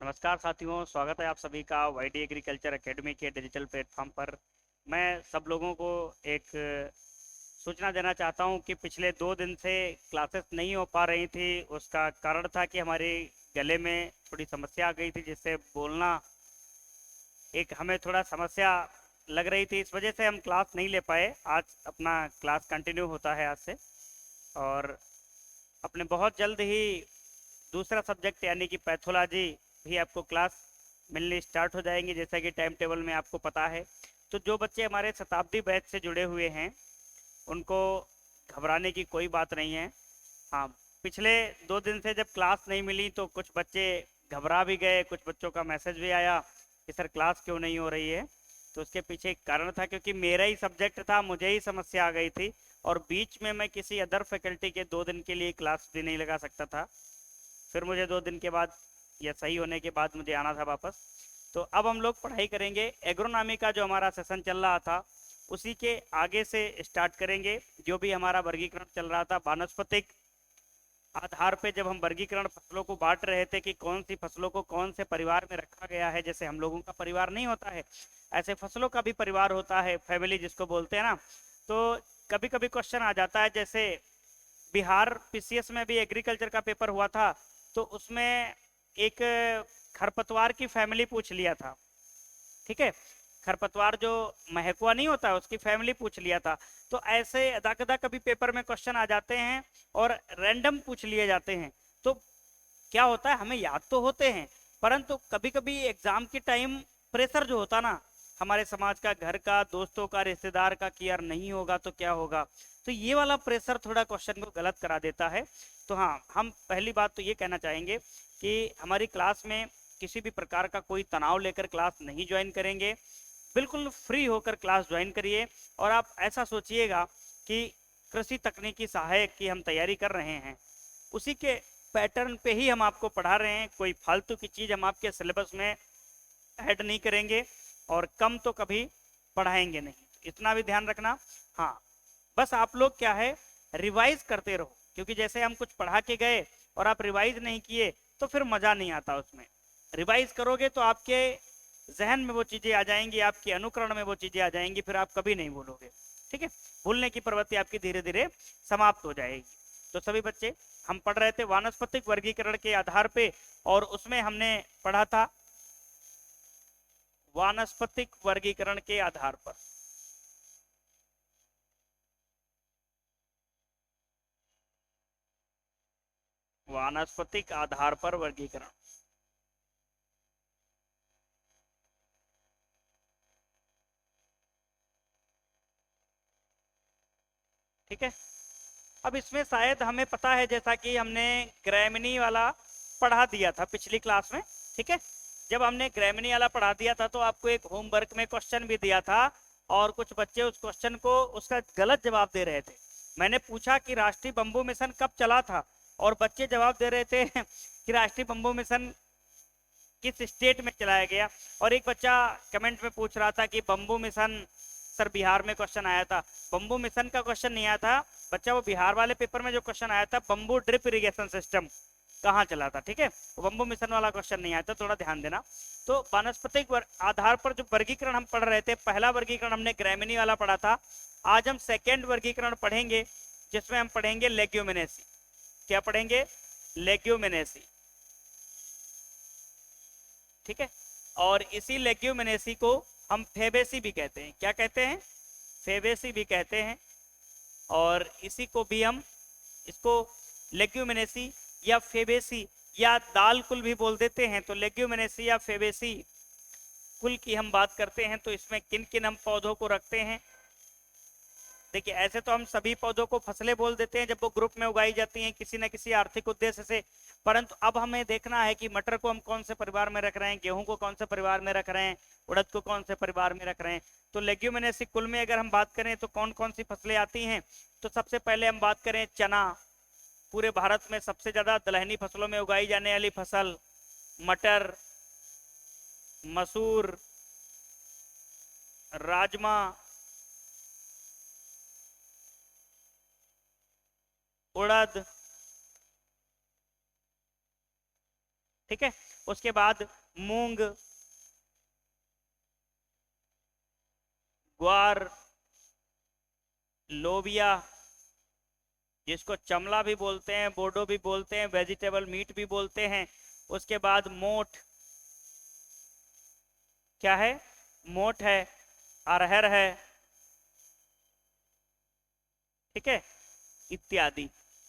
नमस्कार साथियों, स्वागत है आप सभी का वाईडी एग्रीकल्चर एकेडमी के डिजिटल प्लेटफॉर्म पर। मैं सब लोगों को एक सूचना देना चाहता हूं कि पिछले 2 दिन से क्लासेस नहीं हो पा रही थी। उसका कारण था कि हमारे गले में थोड़ी समस्या आ गई थी, जिससे बोलना एक हमें थोड़ा समस्या लग रही थी। इस वजह से हम क्लास नहीं ले पाए। आज अपना क्लास कंटिन्यू होता है आज से, और अपने बहुत जल्द ही दूसरा सब्जेक्ट यानी कि पैथोलॉजी भी आपको क्लास मिलनी स्टार्ट हो जाएंगी, जैसा कि टाइम टेबल में आपको पता है। तो जो बच्चे हमारे शताब्दी बैच से जुड़े हुए हैं उनको घबराने की कोई बात नहीं है। हाँ, पिछले 2 दिन से जब क्लास नहीं मिली तो कुछ बच्चे घबरा भी गए, कुछ बच्चों का मैसेज भी आया कि सर क्लास क्यों नहीं हो रही है। तो उसके पीछे एक कारण था, क्योंकि मेरा ही सब्जेक्ट था, मुझे ही समस्या आ गई थी, और बीच में मैं किसी अदर फैकल्टी के 2 दिन के लिए क्लास भी नहीं लगा सकता था। फिर मुझे 2 दिन के बाद या सही होने के बाद मुझे आना था वापस। तो अब हम लोग पढ़ाई करेंगे। एग्रोनॉमी का जो हमारा सेशन चल रहा था उसी के आगे से स्टार्ट करेंगे। जो भी हमारा वर्गीकरण चल रहा था वानस्पतिक आधार पे, जब हम वर्गीकरण फसलों को बांट रहे थे कि कौन सी फसलों को कौन से परिवार में रखा गया है, जैसे हम लोगों का परिवार नहीं होता है ऐसे फसलों का भी परिवार होता है, फैमिली जिसको बोलते हैं ना। तो कभी कभी क्वेश्चन आ जाता है, जैसे बिहार पीसीएस में भी एग्रीकल्चर का पेपर हुआ था, तो उसमें एक खरपतवार की फैमिली पूछ लिया था। ठीक है, खरपतवार जो महकुआ नहीं होता उसकी फैमिली पूछ लिया था। तो ऐसे अदाकदा कभी पेपर में क्वेश्चन आ जाते हैं और रैंडम पूछ लिए जाते हैं। तो क्या होता है, हमें याद तो होते हैं, परंतु कभी कभी एग्जाम के टाइम प्रेशर जो होता ना हमारे समाज का, घर का, दोस्तों का, रिश्तेदार का कि यार नहीं होगा तो क्या होगा, तो ये वाला प्रेशर थोड़ा क्वेश्चन को गलत करा देता है। तो हाँ, हम पहली बात तो ये कहना चाहेंगे कि हमारी क्लास में किसी भी प्रकार का कोई तनाव लेकर क्लास नहीं ज्वाइन करेंगे। बिल्कुल फ्री होकर क्लास ज्वाइन करिए। और आप ऐसा सोचिएगा कि कृषि तकनीकी सहायक की हम तैयारी कर रहे हैं, उसी के पैटर्न पे ही हम आपको पढ़ा रहे हैं। कोई फालतू की चीज़ हम आपके सिलेबस में ऐड नहीं करेंगे, और कम तो कभी पढ़ाएंगे नहीं, इतना भी ध्यान रखना। हाँ, बस आप लोग क्या है, रिवाइज करते रहो, क्योंकि जैसे हम कुछ पढ़ा के गए और आप रिवाइज नहीं किए तो फिर मज़ा नहीं आता उसमें। रिवाइज करोगे तो आपके जहन में वो चीज़ें आ जाएंगी, आपके अनुकरण में वो चीज़ें आ जाएंगी, फिर आप कभी नहीं भूलोगे। ठीक है, भूलने की प्रवृत्ति आपकी धीरे धीरे समाप्त हो जाएगी। तो सभी बच्चे, हम पढ़ रहे थे वानस्पतिक वर्गीकरण के आधार पे, और उसमें हमने पढ़ा था वानस्पतिक वर्गीकरण के आधार पर। वानस्पतिक आधार पर वर्गीकरण। ठीक है, अब इसमें शायद हमें पता है, जैसा कि हमने ग्रैमिनी वाला पढ़ा दिया था पिछली क्लास में। ठीक है, जब हमने ग्रैमिनी वाला पढ़ा दिया था तो आपको एक होमवर्क में क्वेश्चन भी दिया था, और कुछ बच्चे उस क्वेश्चन को उसका गलत जवाब दे रहे थे। मैंने पूछा कि राष्ट्रीय बंबू मिशन कब चला था, और बच्चे जवाब दे रहे थे कि राष्ट्रीय बंबू मिशन किस स्टेट में चलाया गया। और एक बच्चा कमेंट में पूछ रहा था कि बंबू मिशन सर बिहार में क्वेश्चन आया था। बंबू मिशन का क्वेश्चन नहीं आया था बच्चा, वो बिहार वाले पेपर में जो क्वेश्चन आया था, बंबू ड्रिप इरिगेशन सिस्टम कहाँ चला था। ठीक है, वो बंबू मिशन वाला क्वेश्चन नहीं आया था, थोड़ा ध्यान देना। तो वानस्पतिक आधार पर जो वर्गीकरण हम पढ़ रहे थे, पहला वर्गीकरण हमने ग्रैमिनी वाला पढ़ा था। आज हम सेकेंड वर्गीकरण पढ़ेंगे, जिसमें हम पढ़ेंगे लेग्यूमिनेसी। क्या पढ़ेंगे? लेग्यूमिनेसी। ठीक है, और इसी लेग्यूमिनेसी को हम फेबेसी भी कहते हैं। क्या कहते हैं? फेबेसी भी कहते हैं। और इसी को भी हम, इसको लेग्यूमिनेसी या फेबेसी या दाल कुल भी बोल देते हैं। तो लेग्यूमिनेसी या फेबेसी कुल की हम बात करते हैं, तो इसमें किन किन हम पौधों को रखते हैं। देखिए, ऐसे तो हम सभी पौधों को फसलें बोल देते हैं जब वो ग्रुप में उगाई जाती हैं किसी न किसी आर्थिक उद्देश्य से, परंतु अब हमें देखना है कि मटर को हम कौन से परिवार में रख रहे हैं, गेहूं को कौन से परिवार में रख रहे हैं, उड़द को कौन से परिवार में रख रहे हैं। तो लेग्यूमिनेसी कुल में अगर हम बात करें तो कौन कौन सी फसलें आती हैं, तो सबसे पहले हम बात करें चना। पूरे भारत में सबसे ज्यादा दलहनी फसलों में उगाई जाने वाली फसल मटर, मसूर, राजमा, उड़द, ठीक है। उसके बाद मूंग, ग्वार, लोबिया, जिसको चमला भी बोलते हैं, बोडो भी बोलते हैं, वेजिटेबल मीट भी बोलते हैं। उसके बाद मोठ, क्या है, मोठ है, अरहर है, ठीक है, इत्यादि।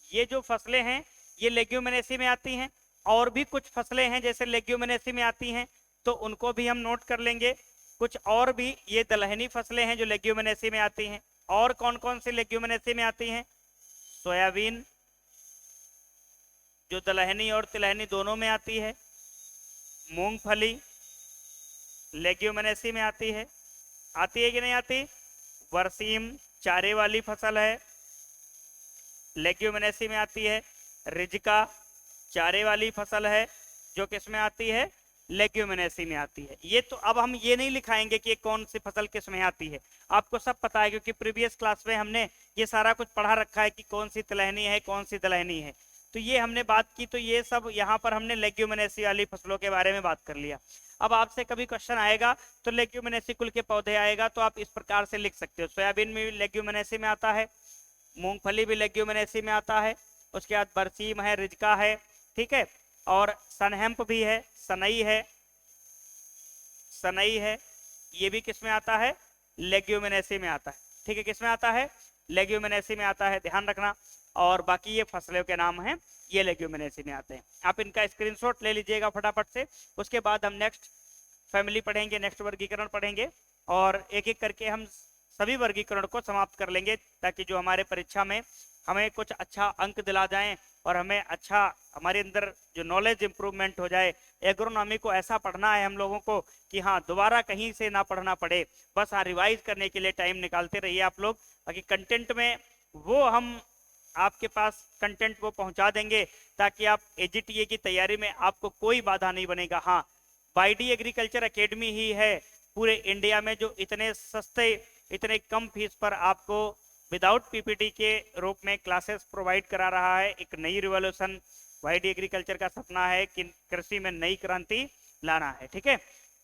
ये जो फसलें हैं ये लेग्यूमिनेसी में आती हैं। और भी कुछ फसलें हैं जैसे लेग्यूमिनेसी में आती हैं, तो उनको भी हम नोट कर लेंगे। कुछ और भी ये दलहनी फसलें हैं जो लेग्यूमिनेसी में आती हैं। और कौन कौन सी लेग्यूमिनेसी में आती हैं? सोयाबीन, जो दलहनी और तिलहनी दोनों में आती है। मूंगफली लेग्यूमिनेसी में आती है कि नहीं आती? बरसीम चारे वाली फसल है, लेग्यूमिनेसी में आती है। रिजका चारे वाली फसल है, जो किस में आती है? लेग्यूमिनेसी में आती है। ये तो अब हम ये नहीं लिखाएंगे कि कौन सी फसल किस में आती है, आपको सब पता है, क्योंकि प्रीवियस क्लास में हमने ये सारा कुछ पढ़ा रखा है कि कौन सी तिलहनी है, कौन सी दलहनी है। तो ये हमने बात की, तो ये सब यहाँ पर हमने लेग्यूमिनेसी वाली फसलों के बारे में बात कर लिया। अब आपसे कभी क्वेश्चन आएगा तो लेग्यूमिनेसी कुल के पौधे आएगा, तो आप इस प्रकार से लिख सकते हो। सोयाबीन भी लेग्यूमिनेसी में आता है, मूंगफली भी लेग्यूमिनेसी में आता है, उसके बाद बरसीम है, रिजका है, ठीक है, और सनहेम्प भी है, सनई है, सनई है, ये भी किस में आता है? लेग्यूमिनेसी में आता है, ठीक है। किस में आता है? लेग्यूमिनेसी में आता है, ध्यान रखना। और बाकी ये फसलों के नाम हैं, ये लेग्यूमिनेसी में आते हैं। आप इनका स्क्रीनशॉट ले लीजिएगा फटाफट से। उसके बाद हम नेक्स्ट फैमिली पढ़ेंगे, नेक्स्ट वर्गीकरण पढ़ेंगे, और एक एक करके हम सभी वर्गीकरण को समाप्त कर लेंगे, ताकि जो हमारे परीक्षा में हमें कुछ अच्छा अंक दिला जाएं और हमें अच्छा, हमारे अंदर जो नॉलेज इंप्रूवमेंट हो जाए। एग्रोनॉमी को ऐसा पढ़ना है हम लोगों को कि हाँ, दोबारा कहीं से ना पढ़ना पड़े, बस हाँ रिवाइज करने के लिए टाइम निकालते रहिए आप लोग, ताकि कंटेंट में वो हम आपके पास कंटेंट वो पहुंचा देंगे, ताकि आप एजीटीए की तैयारी में आपको कोई बाधा नहीं बनेगा। हाँ, वाईडी एग्रीकल्चर एकेडमी ही है पूरे इंडिया में जो इतने सस्ते, इतने कम फीस पर आपको विदाउट पीपीटी के रूप में क्लासेस प्रोवाइड करा रहा है। एक नई रिवॉल्यूशन वाईडी एग्रीकल्चर का सपना है कि कृषि में नई क्रांति लाना है, ठीक है।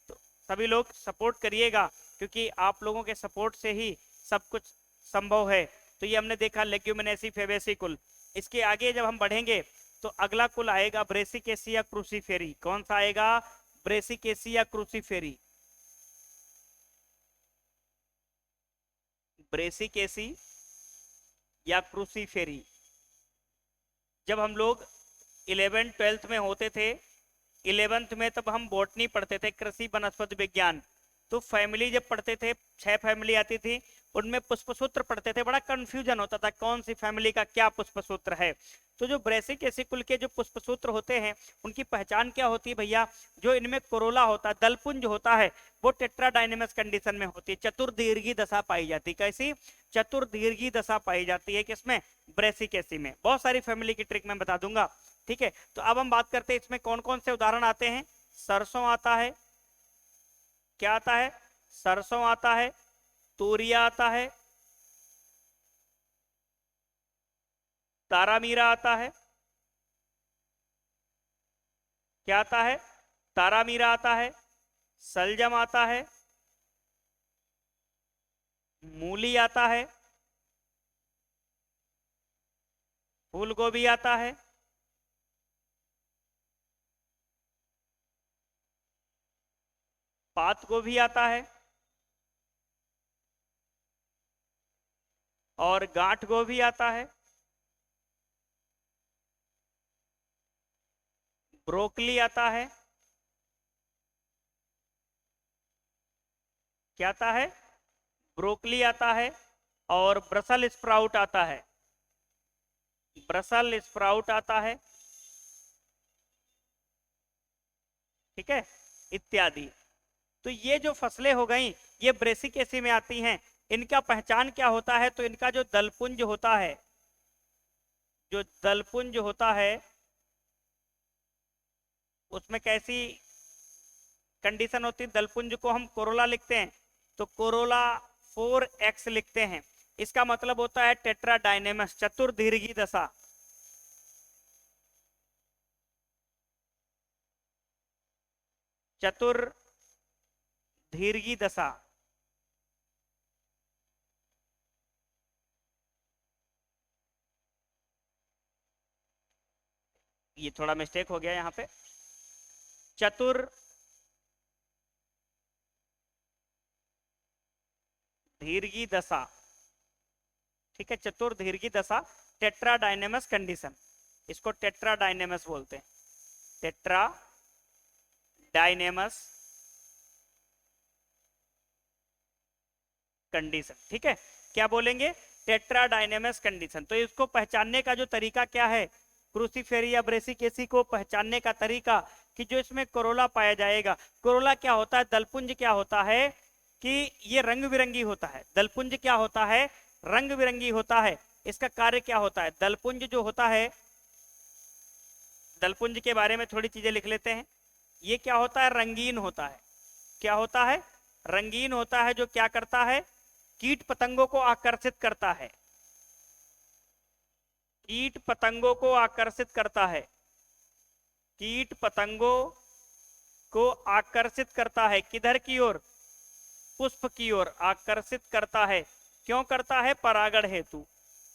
तो सभी लोग सपोर्ट करिएगा, क्योंकि आप लोगों के सपोर्ट से ही सब कुछ संभव है। तो ये हमने देखा लेग्यूमिनेसी फेबेसी कुल। इसके आगे जब हम बढ़ेंगे तो अगला कुल आएगा ब्रेसिकेसिया क्रूसीफेरी। कौन सा आएगा? ब्रेसिकेसिया क्रूसीफेरी। ब्रेसिकेसी या क्रूसीफेरी। जब हम लोग 11th 12th में होते थे, 11th में तब हम बॉटनी पढ़ते थे, कृषि वनस्पति विज्ञान। तो फैमिली जब पढ़ते थे, 6 फैमिली आती थी, उनमें पुष्पसूत्र पढ़ते थे, बड़ा कंफ्यूजन होता था कौन सी फैमिली का क्या पुष्पसूत्र है। तो जो ब्रेसिकेसी कुल के जो पुष्पसूत्र होते हैं, उनकी पहचान क्या होती है भैया? जो इनमें कोरोला होता है, दलपुंज होता है, वो टेट्राडाइनेमस कंडीशन में होती है, चतुर्दीर्घी दशा पाई जाती है। कैसी? चतुर्दीर्घी दशा पाई जाती है किसमें? ब्रेसिकेसी में। बहुत सारी फैमिली की ट्रिक मैं बता दूंगा, ठीक है। तो अब हम बात करते हैं इसमें कौन कौन से उदाहरण आते हैं। सरसों आता है, क्या आता है? सरसों आता है, तोरिया आता है, तारामीरा आता है, क्या आता है? तारामीरा आता है, सलजम आता है, मूली आता है, फूल गोभी आता है, पात गोभी आता है, और गांठ गोभी आता है, ब्रोकली आता है, क्या आता है? ब्रोकली आता है, और ब्रसल स्प्राउट आता है, ब्रसल स्प्राउट आता है, ठीक है, इत्यादि। तो ये जो फसलें हो गई, ये ब्रेसिकेसी में आती हैं। इनका पहचान क्या होता है? तो इनका जो दलपुंज होता है, जो दलपुंज होता है, उसमें कैसी कंडीशन होती है? दलपुंज को हम कोरोला लिखते हैं, तो कोरोला 4x लिखते हैं। इसका मतलब होता है टेट्राडाइनेमस, चतुर्दीर्घी दशा। चतुर दीर्घी दशा, ये थोड़ा मिस्टेक हो गया यहाँ पे, चतुर दीर्घी दशा, ठीक है, चतुर दीर्घी दशा, टेट्राडाइनेमस कंडीशन, इसको टेट्राडाइनेमस बोलते हैं, टेट्राडाइनेमस कंडीशन, ठीक है, क्या बोलेंगे, टेट्राडाइनेमस कंडीशन। तो इसको पहचानने का जो तरीका क्या है, क्रूसीफेरिया ब्रेसिकेसी को पहचानने का तरीका कि जो इसमें कोरोला पाया जाएगा, कोरोला क्या होता है, दलपुंज क्या होता है कि ये रंग बिरंगी होता है, दलपुंज क्या होता है, रंग बिरंगी होता है। इसका कार्य क्या होता है, दलपुंज जो होता है, दलपुंज के बारे में थोड़ी चीजें लिख लेते हैं। ये क्या होता है, रंगीन होता है, क्या होता है, रंगीन होता है, जो क्या करता है, कीट पतंगों को आकर्षित करता है, कीट पतंगों को आकर्षित करता है, कीट पतंगों को आकर्षित करता है, किधर की ओर, पुष्प की ओर आकर्षित करता है, क्यों करता है, परागण हेतु।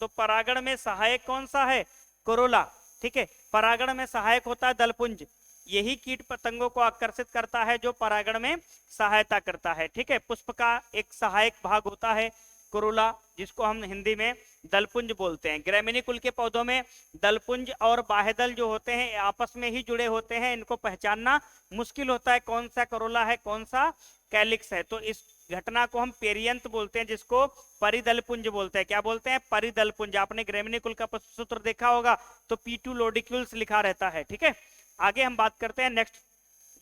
तो परागण में सहायक कौन सा है, कोरोला, ठीक है, परागण में सहायक होता है दलपुंज, यही कीट पतंगों को आकर्षित करता है जो परागण में सहायता करता है, ठीक है। पुष्प का एक सहायक भाग होता है कोरोला, जिसको हम हिंदी में दलपुंज बोलते हैं। ग्रैमिनी कुल के पौधों में दलपुंज और बाह्यदल जो होते हैं आपस में ही जुड़े होते हैं, इनको पहचानना मुश्किल होता है कौन सा कोरोला है कौन सा कैलिक्स है। तो इस घटना को हम पेरियंत बोलते हैं, जिसको परिदलपुंज बोलते हैं, क्या बोलते हैं, परिदलपुंज। आपने ग्रैमिनी कुल का सूत्र देखा होगा तो P2 लोडिक्यूल्स लिखा रहता है, ठीक है। आगे हम बात करते हैं नेक्स्ट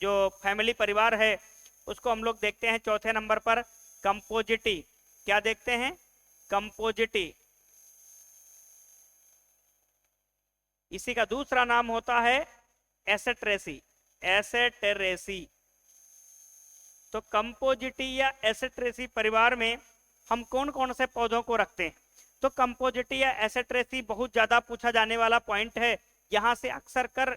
जो फैमिली परिवार है उसको हम लोग देखते हैं चौथे नंबर पर, कंपोजिटी। क्या देखते हैं, कंपोजिटी। इसी का दूसरा नाम होता है एसेट्रेसी, एसेटेरेसी। तो कंपोजिटी या एसेट्रेसी परिवार में हम कौन कौन से पौधों को रखते हैं। तो कंपोजिटी या एसेट्रेसी बहुत ज्यादा पूछा जाने वाला पॉइंट है, यहां से अक्सर कर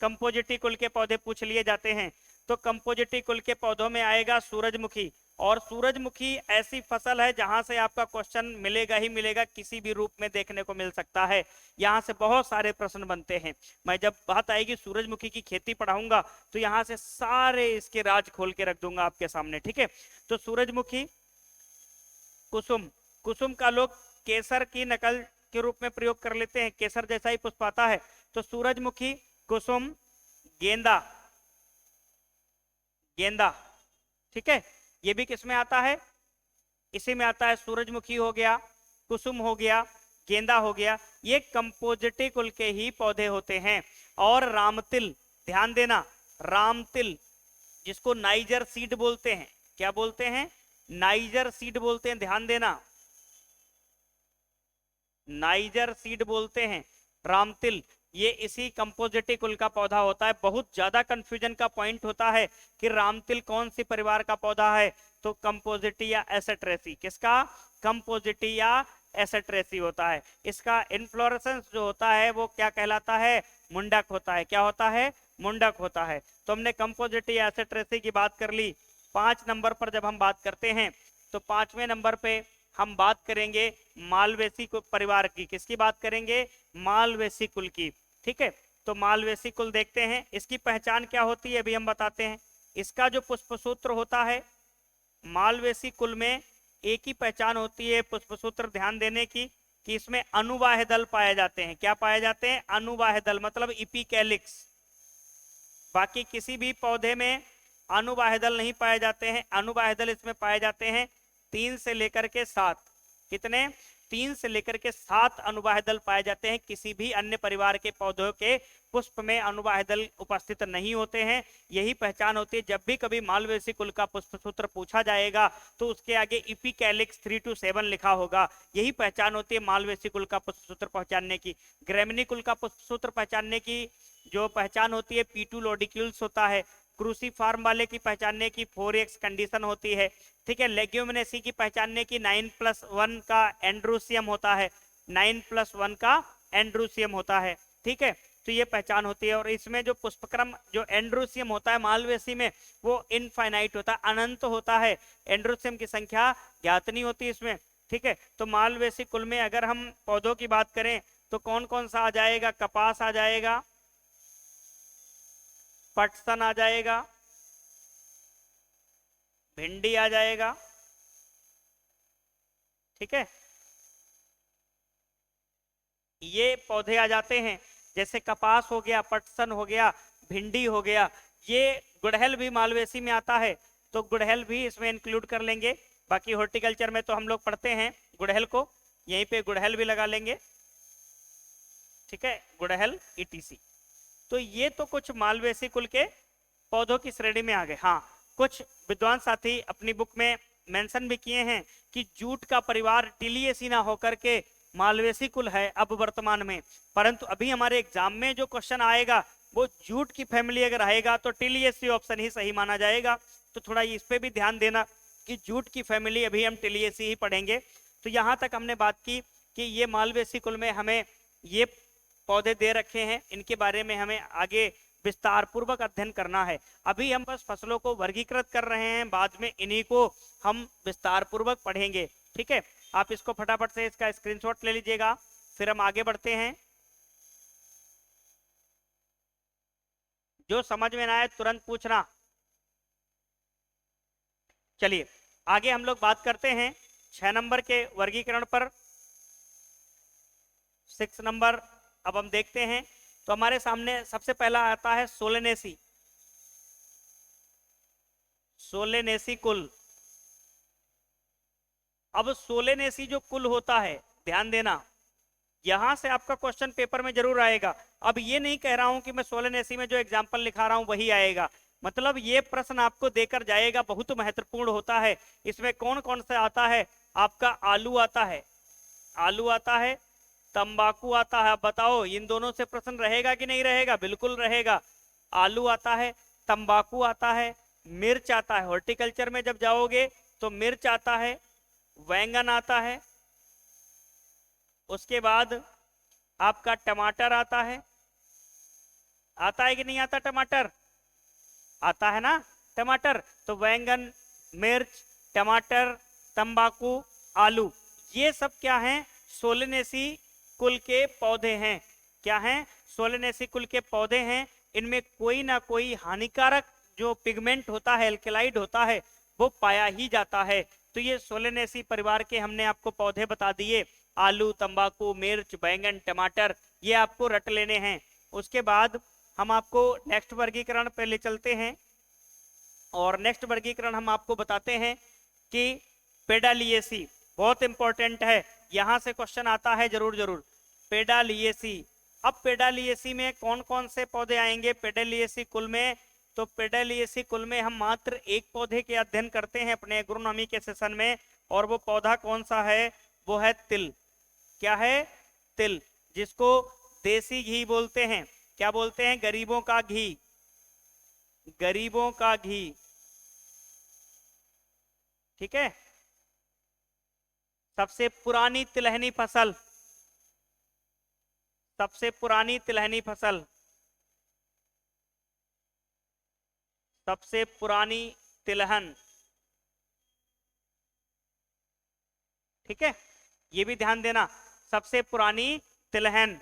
कंपोजिटी कुल के पौधे पूछ लिए जाते हैं। तो कंपोजिटी कुल के पौधों में आएगा सूरजमुखी, और सूरजमुखी ऐसी फसल है जहां से आपका क्वेश्चन मिलेगा ही मिलेगा, किसी भी रूप में देखने को मिल सकता है। यहां से बहुत सारे प्रश्न बनते हैं। मैं जब बात आएगी सूरजमुखी की खेती पढ़ाऊंगा तो यहां से सारे इसके राज खोल के रख दूंगा आपके सामने, ठीक है। तो सूरजमुखी, कुसुम, कुसुम का लोग केसर की नकल के रूप में प्रयोग कर लेते हैं, केसर जैसा ही पुष्प आता है। तो सूरजमुखी, कुसुम, गेंदा, गेंदा, ठीक है, ये भी किस में आता है, इसी में आता है। सूरजमुखी हो गया, कुसुम हो गया, गेंदा हो गया, ये कंपोजिटी कुल के ही पौधे होते हैं। और रामतिल, ध्यान देना, रामतिल जिसको नाइजर सीड बोलते हैं, क्या बोलते हैं, नाइजर सीड बोलते हैं, ध्यान देना, नाइजर सीड बोलते हैं रामतिल, ये इसी कंपोजिटी कुल का पौधा होता है। बहुत ज्यादा कंफ्यूजन का पॉइंट होता है कि रामतिल कौन सी परिवार का पौधा है, तो कंपोजिटिया एसेट्रेसी, किसका, कंपोजिटिया एसेट्रेसी होता है। इसका इन्फ्लोरेसेंस जो होता है वो क्या कहलाता है, मुंडक होता है, क्या होता है, मुंडक होता है। तो हमने कंपोजिटिया एसेट्रेसी की बात कर ली। 5 नंबर पर जब हम बात करते हैं तो 5वें नंबर पे हम बात करेंगे मालवेसी परिवार की, किसकी बात करेंगे, मालवेसी कुल की, ठीक है। तो मालवेसी कुल देखते हैं, इसकी पहचान क्या होती है अभी हम बताते हैं। इसका जो पुष्पसूत्र होता है, मालवेसी कुल में एक ही पहचान होती है पुष्पसूत्र ध्यान देने की, कि इसमें अनुवाह दल पाए जाते हैं। क्या पाए जाते हैं, अनुवाह दल, मतलब इपिकैलिक्स। बाकी किसी भी पौधे में अनुवाह दल नहीं पाए जाते हैं, अनुवाह दल इसमें पाए जाते हैं 3 से लेकर के 7, कितने, 3 से लेकर के 7 अनुवाह दल पाए जाते हैं। किसी भी अन्य परिवार के पौधों के पुष्प में अनुवाह दल उपस्थित नहीं होते हैं। यही पहचान होती है। जब भी कभी मालवेसी कुल का पुष्पसूत्र पूछा जाएगा तो उसके आगे इपिकैलिक्स 3 to 7 लिखा होगा। यही पहचान होती है मालवेसी कुल का पुष्पसूत्र पहचानने की। ग्रैमिनी कुल का पुष्पसूत्र पहचानने की जो पहचान होती है P2 लोडिक्यूल्स होता है। क्रूसीफार्म वाले की पहचानने की 4x कंडीशन होती है, ठीक है। लेग्यूमिनेसी की पहचानने की 9+1 का एंड्रूसियम होता है, 9+1 का एंड्रूसियम होता है, ठीक है। तो ये पहचान होती है। और इसमें जो पुष्पक्रम जो एंड्रोसियम होता है मालवेसी में, वो इनफाइनाइट होता है, अनंत होता है। एंड्रोसियम की संख्या ज्ञात नहीं होती इसमें, ठीक है। तो मालवेसी कुल में अगर हम पौधों की बात करें तो कौन कौन सा आ जाएगा? कपास आ जाएगा, पटसन आ जाएगा, भिंडी आ जाएगा, ठीक है, ये पौधे आ जाते हैं। जैसे कपास हो गया, पटसन हो गया, भिंडी हो गया। ये गुड़हल भी मालवेसी में आता है, तो गुड़हल भी इसमें इंक्लूड कर लेंगे। बाकी हॉर्टिकल्चर में तो हम लोग पढ़ते हैं गुड़हल को, यहीं पे गुड़हल भी लगा लेंगे, ठीक है, गुड़हल ईटीसी। तो ये तो कुछ मालवेसी कुल के पौधों की श्रेणी में आ गए। हाँ, कुछ विद्वान साथी अपनी बुक में मेंशन भी किए हैं कि जूट का परिवार टिलियेसी ना होकर के मालवेसी कुल है अब वर्तमान में, परंतु अभी हमारे एग्जाम में जो क्वेश्चन आएगा वो जूट की फैमिली अगर आएगा तो टिलियेसी ऑप्शन ही सही माना जाएगा। तो थोड़ा इस पे भी ध्यान देना कि जूट की फैमिली अभी हम टिलियेसी ही पढ़ेंगे। तो यहाँ तक हमने बात की कि ये मालवेसी कुल में हमें ये पौधे दे रखे हैं, इनके बारे में हमें आगे विस्तार पूर्वक अध्ययन करना है। अभी हम बस फसलों को वर्गीकृत कर रहे हैं, बाद में इन्हीं को हम विस्तार पूर्वक पढ़ेंगे, ठीक है। आप इसको फटाफट से इसका स्क्रीनशॉट ले लीजिएगा, फिर हम आगे बढ़ते हैं। जो समझ में ना आए तुरंत पूछना। चलिए आगे हम लोग बात करते हैं 6 नंबर के वर्गीकरण पर। 6 नंबर अब हम देखते हैं, तो हमारे सामने सबसे पहला आता है सोलेनेसी। सोलेनेसी कुल। अब सोलेनेसी जो कुल होता है, ध्यान देना, यहां से आपका क्वेश्चन पेपर में जरूर आएगा। अब ये नहीं कह रहा हूं कि मैं सोलेनेसी में जो एग्जाम्पल लिखा रहा हूं वही आएगा, मतलब ये प्रश्न आपको देकर जाएगा, बहुत महत्वपूर्ण होता है। इसमें कौन कौन सा आता है? आपका आलू आता है, आलू आता है, तंबाकू आता है। बताओ इन दोनों से प्रश्न रहेगा कि नहीं रहेगा? बिल्कुल रहेगा। आलू आता है, तंबाकू आता है, मिर्च आता है। हॉर्टिकल्चर में जब जाओगे तो मिर्च आता है, बैंगन आता है, उसके बाद आपका टमाटर आता है। आता है कि नहीं आता? टमाटर आता है ना, टमाटर। तो बैंगन, मिर्च, टमाटर, तंबाकू, आलू, ये सब क्या हैं? सोलेनेसी कुल के पौधे हैं। क्या हैं? सोलेनेसी कुल के पौधे हैं। इनमें कोई ना कोई हानिकारक जो पिगमेंट होता है, एल्केलाइड होता है, वो पाया ही जाता है। तो ये सोलेनेसी परिवार के हमने आपको पौधे बता दिए, आलू, तंबाकू, मिर्च, बैंगन, टमाटर, ये आपको रट लेने हैं। उसके बाद हम आपको नेक्स्ट वर्गीकरण पे ले चलते हैं, और नेक्स्ट वर्गीकरण हम आपको बताते हैं कि पेडालिएसी बहुत इंपॉर्टेंट है, यहां से क्वेश्चन आता है जरूर जरूर। पेडालिएसी, अब पेडालिएसी में कौन कौन से पौधे आएंगे पेडालिएसी कुल में? तो पेडालिएसी कुल में हम मात्र एक पौधे के अध्ययन करते हैं अपने एग्रोनॉमी के सेशन में, और वो पौधा कौन सा है? वो है तिल। क्या है? तिल, जिसको देसी घी बोलते हैं। क्या बोलते हैं? गरीबों का घी, गरीबों का घी, ठीक है। सबसे पुरानी तिलहनी फसल, सबसे पुरानी तिलहनी फसल, सबसे पुरानी तिलहन, ठीक है, ये भी ध्यान देना। सबसे पुरानी तिलहन,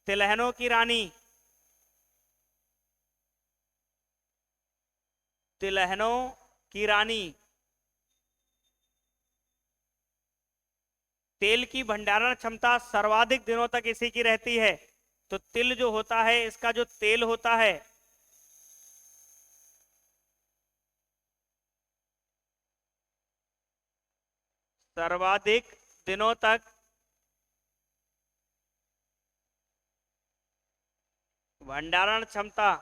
तिलहनों की रानी, तिलहनों की रानी। तेल की भंडारण क्षमता सर्वाधिक दिनों तक इसी की रहती है। तो तिल जो होता है, इसका जो तेल होता है, सर्वाधिक दिनों तक भंडारण क्षमता,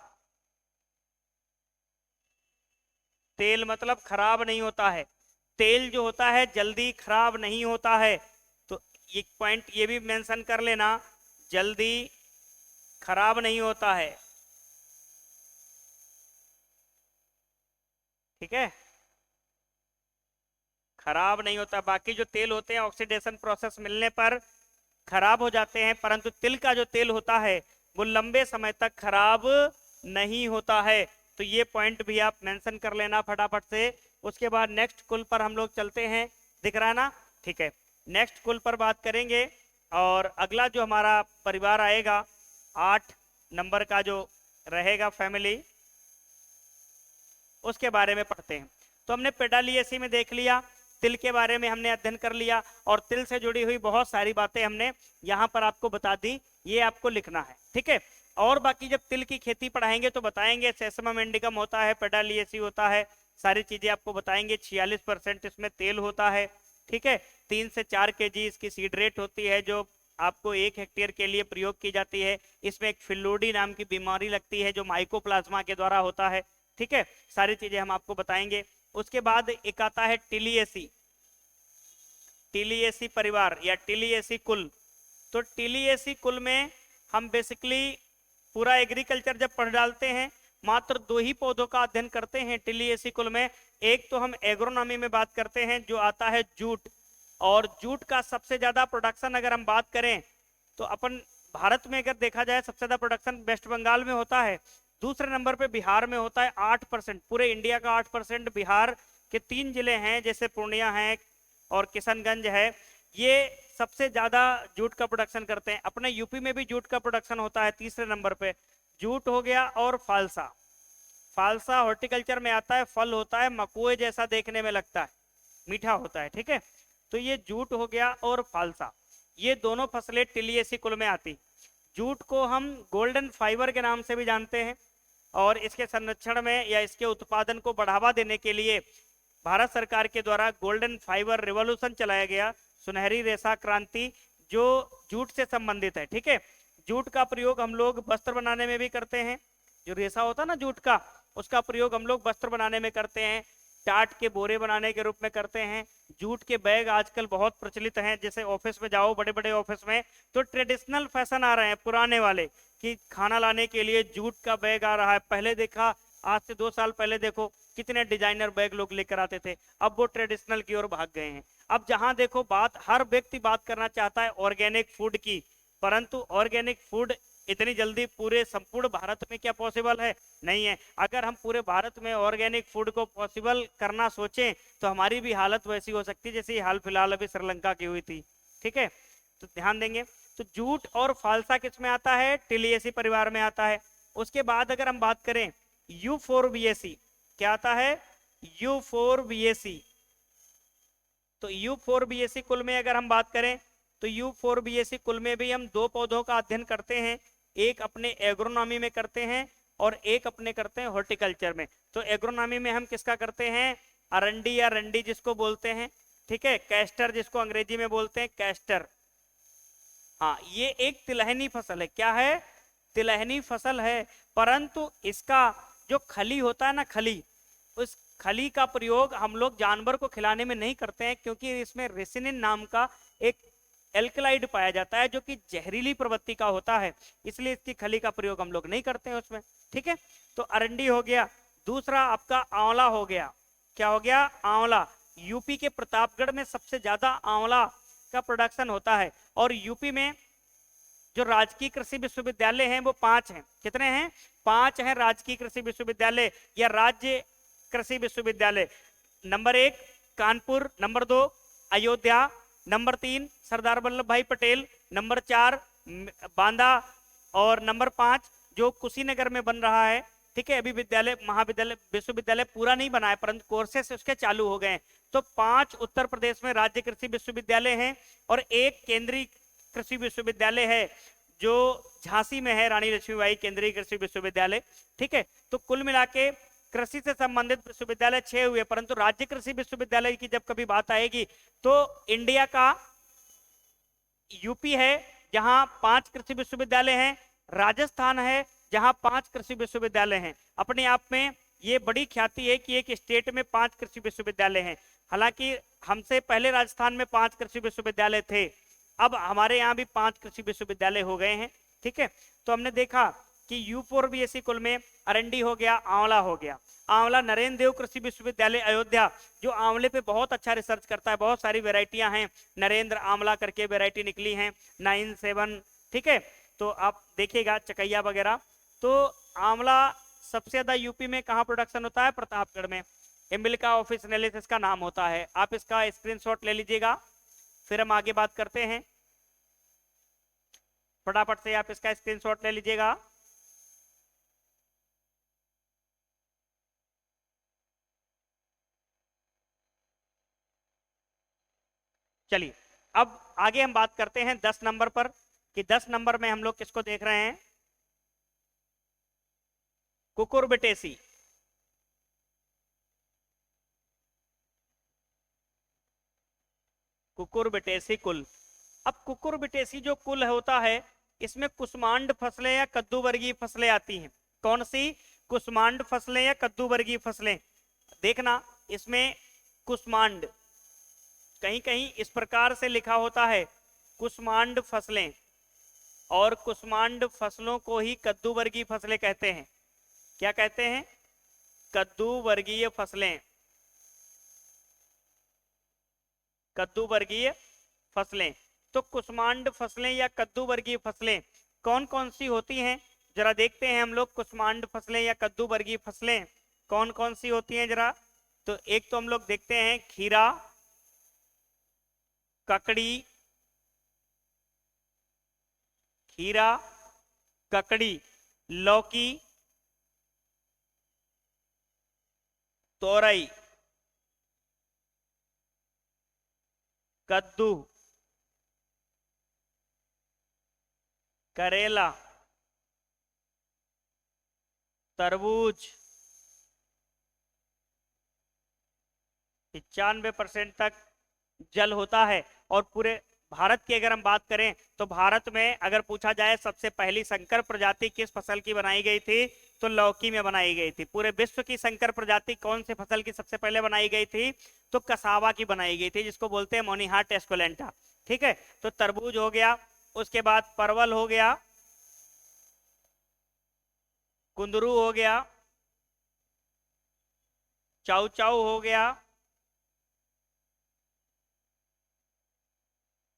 तेल मतलब खराब नहीं होता है, तेल जो होता है जल्दी खराब नहीं होता है। तो एक पॉइंट ये भी मेंशन कर लेना, जल्दी खराब नहीं होता है, ठीक है, खराब नहीं होता। बाकी जो तेल होते हैं ऑक्सीडेशन प्रोसेस मिलने पर खराब हो जाते हैं, परंतु तिल का जो तेल होता है वो लंबे समय तक खराब नहीं होता है। तो ये पॉइंट भी आप मेंशन कर लेना फटाफट से। उसके बाद नेक्स्ट कुल पर हम लोग चलते हैं, दिख रहा है ना, ठीक है। नेक्स्ट कुल पर बात करेंगे और अगला जो हमारा परिवार आएगा 8 नंबर का जो रहेगा फैमिली, उसके बारे में पढ़ते हैं। तो हमने पेडालिएसी में देख लिया, तिल के बारे में हमने अध्ययन कर लिया और तिल से जुड़ी हुई बहुत सारी बातें हमने यहाँ पर आपको बता दी, ये आपको लिखना है, ठीक है। और बाकी जब तिल की खेती पढ़ाएंगे तो बताएंगे सेसमम इंडिकम होता है, पेडालिएसी होता है, सारी चीजें आपको बताएंगे। 46% इसमें तेल होता है, ठीक है। 3 से 4 kg इसकी सीड रेट होती है जो आपको 1 हेक्टेयर के लिए प्रयोग की जाती है। इसमें एक फिल्लोडी नाम की बीमारी लगती है जो माइकोप्लाज्मा के द्वारा होता है, ठीक है। सारी चीजें हम आपको बताएंगे। उसके बाद एक आता है टिलिएसी, टिलिएसी परिवार या टिलिएसी कुल। तो टिलिएसी कुल में हम बेसिकली पूरा एग्रीकल्चर जब पढ़ डालते हैं, मात्र 2 ही पौधों का अध्ययन करते हैं टिलिएसी कुल में। एक तो हम एग्रोनॉमी में बात करते हैं जो आता है जूट, और जूट का सबसे ज्यादा प्रोडक्शन अगर हम बात करें तो अपन भारत में अगर देखा जाए सबसे ज्यादा प्रोडक्शन वेस्ट बंगाल में होता है। दूसरे नंबर पे बिहार में होता है 8%, पूरे इंडिया का 8%। बिहार के 3 जिले हैं जैसे पूर्णिया है और किशनगंज है, ये सबसे ज्यादा जूट का प्रोडक्शन करते हैं। अपने यूपी में भी जूट का प्रोडक्शन होता है तीसरे नंबर पे। जूट हो गया और फालसा, फालसा हॉर्टिकल्चर में आता है, फल होता है मकुए जैसा देखने में लगता है, मीठा होता है, ठीक है। तो ये जूट हो गया और फालसा, ये दोनों फसलें टिलिएसी कुल में आती। जूट को हम गोल्डन फाइबर के नाम से भी जानते हैं और इसके संरक्षण में या इसके उत्पादन को बढ़ावा देने के लिए भारत सरकार के द्वारा गोल्डन फाइबर रिवॉल्यूशन चलाया गया, सुनहरी रेशा क्रांति, जो जूट से संबंधित है, ठीक है। जूट का प्रयोग हम लोग वस्त्र बनाने में भी करते हैं, जो रेशा होता है ना जूट का, उसका प्रयोग हम लोग वस्त्र बनाने में करते हैं, टाट के बोरे बनाने के रूप में करते हैं। जूट के बैग आजकल बहुत प्रचलित हैं, जैसे ऑफिस में जाओ, बड़े बड़े ऑफिस में तो ट्रेडिशनल फैशन आ रहे हैं पुराने वाले कि खाना लाने के लिए जूट का बैग आ रहा है। पहले देखा, आज से 2 साल पहले देखो कितने डिजाइनर बैग लोग लेकर आते थे, अब वो ट्रेडिशनल की ओर भाग गए हैं। अब जहां देखो बात, हर व्यक्ति बात करना चाहता है ऑर्गेनिक फूड की, परंतु ऑर्गेनिक फूड इतनी जल्दी पूरे संपूर्ण भारत में क्या पॉसिबल है? नहीं है। अगर हम पूरे भारत में ऑर्गेनिक फूड को पॉसिबल करना सोचें तो हमारी भी हालत वैसी हो सकती है जैसे हाल फिलहाल अभी श्रीलंका की हुई थी, ठीक है। तो ध्यान देंगे। तो जूट और फालसा किस में आता है? टिलिएसी परिवार में आता है। उसके बाद अगर हम बात करें यूफोरबिएसी, क्या आता है? यूफोरबिएसी। तो यूफोरबिएसी कुल में अगर हम बात करें तो यूफोरबिएसी कुल में भी हम 2 पौधों का अध्ययन करते हैं, एक अपने एग्रोनॉमी में करते हैं और एक अपने करते हैं हॉर्टिकल्चर में। तो एग्रोनॉमी में हम किसका करते हैं? अरंडी या रंडी जिसको बोलते हैं, ठीक है, कैस्टर जिसको अंग्रेजी में बोलते हैं कैस्टर। हाँ, ये एक तिलहनी फसल है। क्या है? तिलहनी फसल है, परंतु इसका जो खली होता है ना, खली, उस खली का प्रयोग हम लोग जानवर को खिलाने में नहीं करते हैं क्योंकि इसमें रेसिनिन नाम का एक एल्कलाइड पाया जाता है जो कि जहरीली प्रवृत्ति का होता है, इसलिए इसकी खली का प्रयोग हम लोग नहीं करते हैं उसमें, ठीक है। तो अरंडी हो गया। दूसरा आपका आंवला हो गया। क्या हो गया? आंवला। यूपी के प्रतापगढ़ में सबसे ज्यादा आंवला का प्रोडक्शन होता है और यूपी में जो राजकीय कृषि विश्वविद्यालय हैं वो 5 हैं। कितने हैं? 5 हैं राजकीय कृषि विश्वविद्यालय या राज्य कृषि विश्वविद्यालय। Number 1 Kanpur, number 2 Ayodhya, number 3 Sardar Vallabh भाई पटेल, नंबर 4 बांदा और नंबर 5 जो कुशीनगर में बन रहा है, ठीक है। अभी विद्यालय, महाविद्यालय, विश्वविद्यालय पूरा नहीं बना है परंतु कोर्सेस उसके चालू हो गए हैं। तो 5 उत्तर प्रदेश में राज्य कृषि विश्वविद्यालय हैं और एक केंद्रीय कृषि विश्वविद्यालय है जो झांसी में है, रानी लक्ष्मीबाई केंद्रीय कृषि विश्वविद्यालय, ठीक है। तो कुल मिला के कृषि से संबंधित विश्वविद्यालय 6 हुए, परंतु राज्य कृषि विश्वविद्यालय की जब कभी बात आएगी तो इंडिया का यूपी है जहां 5 कृषि विश्वविद्यालय हैं, राजस्थान है जहां 5 कृषि विश्वविद्यालय हैं। अपने आप में ये बड़ी ख्याति है कि एक स्टेट में 5 कृषि विश्वविद्यालय हैं। हालांकि हमसे पहले राजस्थान में 5 कृषि विश्वविद्यालय थे, अब हमारे यहाँ भी 5 कृषि विश्वविद्यालय हो गए हैं, ठीक है। तो हमने देखा कि यूफोरबिएसी कुल में अरंडी हो गया, आंवला हो गया। आंवला नरेंद्र देव कृषि विश्वविद्यालय अयोध्या जो आंवले पे बहुत अच्छा रिसर्च करता है, बहुत सारी वेराइटियां हैं, नरेंद्र आंवला करके वेराइटी निकली हैं 97, ठीक है। तो आप देखिएगा चकैया वगैरह। तो आंवला सबसे ज्यादा यूपी में कहाँ प्रोडक्शन होता है? प्रतापगढ़ में। इम्बिलिका ऑफिसिनेलिस इसका नाम होता है। आप इसका स्क्रीनशॉट ले लीजिएगा, फिर हम आगे बात करते हैं। फटाफट से आप इसका स्क्रीनशॉट ले लीजिएगा। चलिए अब आगे हम बात करते हैं 10 नंबर पर, कि 10 नंबर में हम लोग किसको देख रहे हैं? कुकुरबिटेसी। कुकुरबिटेसी कुल। अब कुकुरबिटेसी जो कुल होता है, इसमें कुष्मांड फसलें या कद्दू वर्गीय फसलें आती हैं। कौन सी? कुष्मांड फसलें या कद्दू वर्गीय फसलें। देखना इसमें कुष्मांड कहीं कहीं इस प्रकार से लिखा होता है, कुष्मांड फसलें, और कुष्मांड फसलों को ही कद्दू वर्गीय फसलें कहते हैं। क्या कहते हैं? कद्दू वर्गीय फसलें। कद्दू वर्गीय फसलें। तो कुष्मांड फसलें या कद्दू वर्गीय फसलें कौन कौन सी होती हैं? जरा देखते हैं हम लोग। कुष्मांड फसलें या कद्दू वर्गीय फसलें कौन कौन सी होती हैं जरा। तो एक तो हम लोग देखते हैं खीरा, ककड़ी, खीरा, ककड़ी, लौकी, तोरई, कद्दू, करेला, तरबूज। 95% तक जल होता है। और पूरे भारत की अगर हम बात करें तो भारत में अगर पूछा जाए सबसे पहली संकर प्रजाति किस फसल की बनाई गई थी, तो लौकी में बनाई गई थी। पूरे विश्व की संकर प्रजाति कौन से फसल की सबसे पहले बनाई गई थी? तो कसावा की बनाई गई थी, जिसको बोलते हैं मोनिहाट एस्कुलेंटा। ठीक है, तो तरबूज हो गया, उसके बाद परवल हो गया, कुंदरू हो गया, चाउ चाउ हो गया,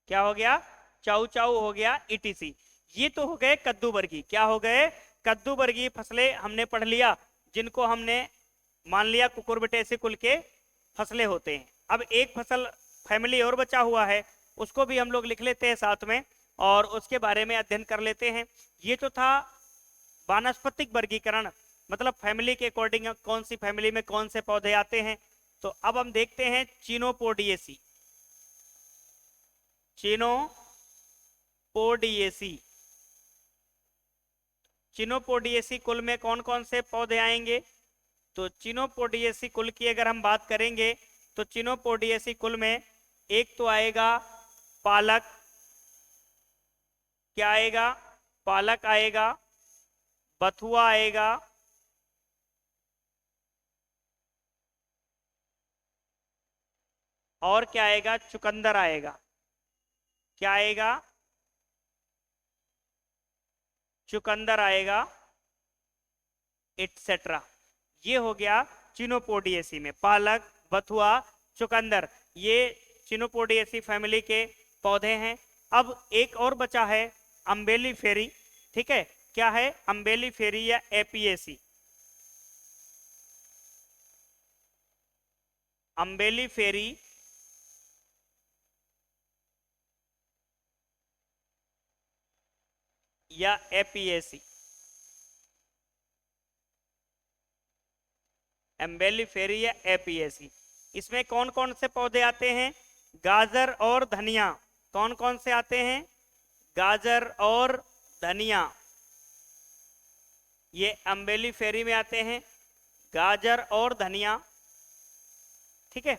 क्या हो गया? चाउ चाउ हो गया, ईटीसी। ये तो हो गए कद्दू वर्गीय। क्या हो गए? कद्दू वर्गीय फसलें हमने पढ़ लिया, जिनको हमने मान लिया कुकुरबिटेसी कुल के फसलें होते हैं। अब एक फसल फैमिली और बचा हुआ है, उसको भी हम लोग लिख लेते हैं साथ में, और उसके बारे में अध्ययन कर लेते हैं। ये तो था वानस्पतिक वर्गीकरण, मतलब फैमिली के अकॉर्डिंग कौन सी फैमिली में कौन से पौधे आते हैं। तो अब हम देखते हैं चिनोपोडिएसी। चिनोपोडिएसी। चिनोपोडिएसी कुल में कौन कौन से पौधे आएंगे? तो चिनोपोडिएसी कुल की अगर हम बात करेंगे तो चिनोपोडिएसी कुल में एक तो आएगा पालक। क्या आएगा? पालक आएगा, बथुआ आएगा, और क्या आएगा? चुकंदर आएगा। क्या आएगा? चुकंदर आएगा, एटसेट्रा। ये हो गया चिनोपोडिएसी में पालक, बथुआ, चुकंदर। ये चिनोपोडिएसी फैमिली के पौधे हैं। अब एक और बचा है अम्बेली फेरी। ठीक है, क्या है? अम्बेली फेरी या एपीएसी। अम्बेली फेरी या एपीएसी। एम्बेली फेरी या एपीएसी। इसमें कौन कौन से पौधे आते हैं? गाजर और धनिया। कौन कौन से आते हैं? गाजर और धनिया। ये अम्बेली फेरी में आते हैं, गाजर और धनिया। ठीक है,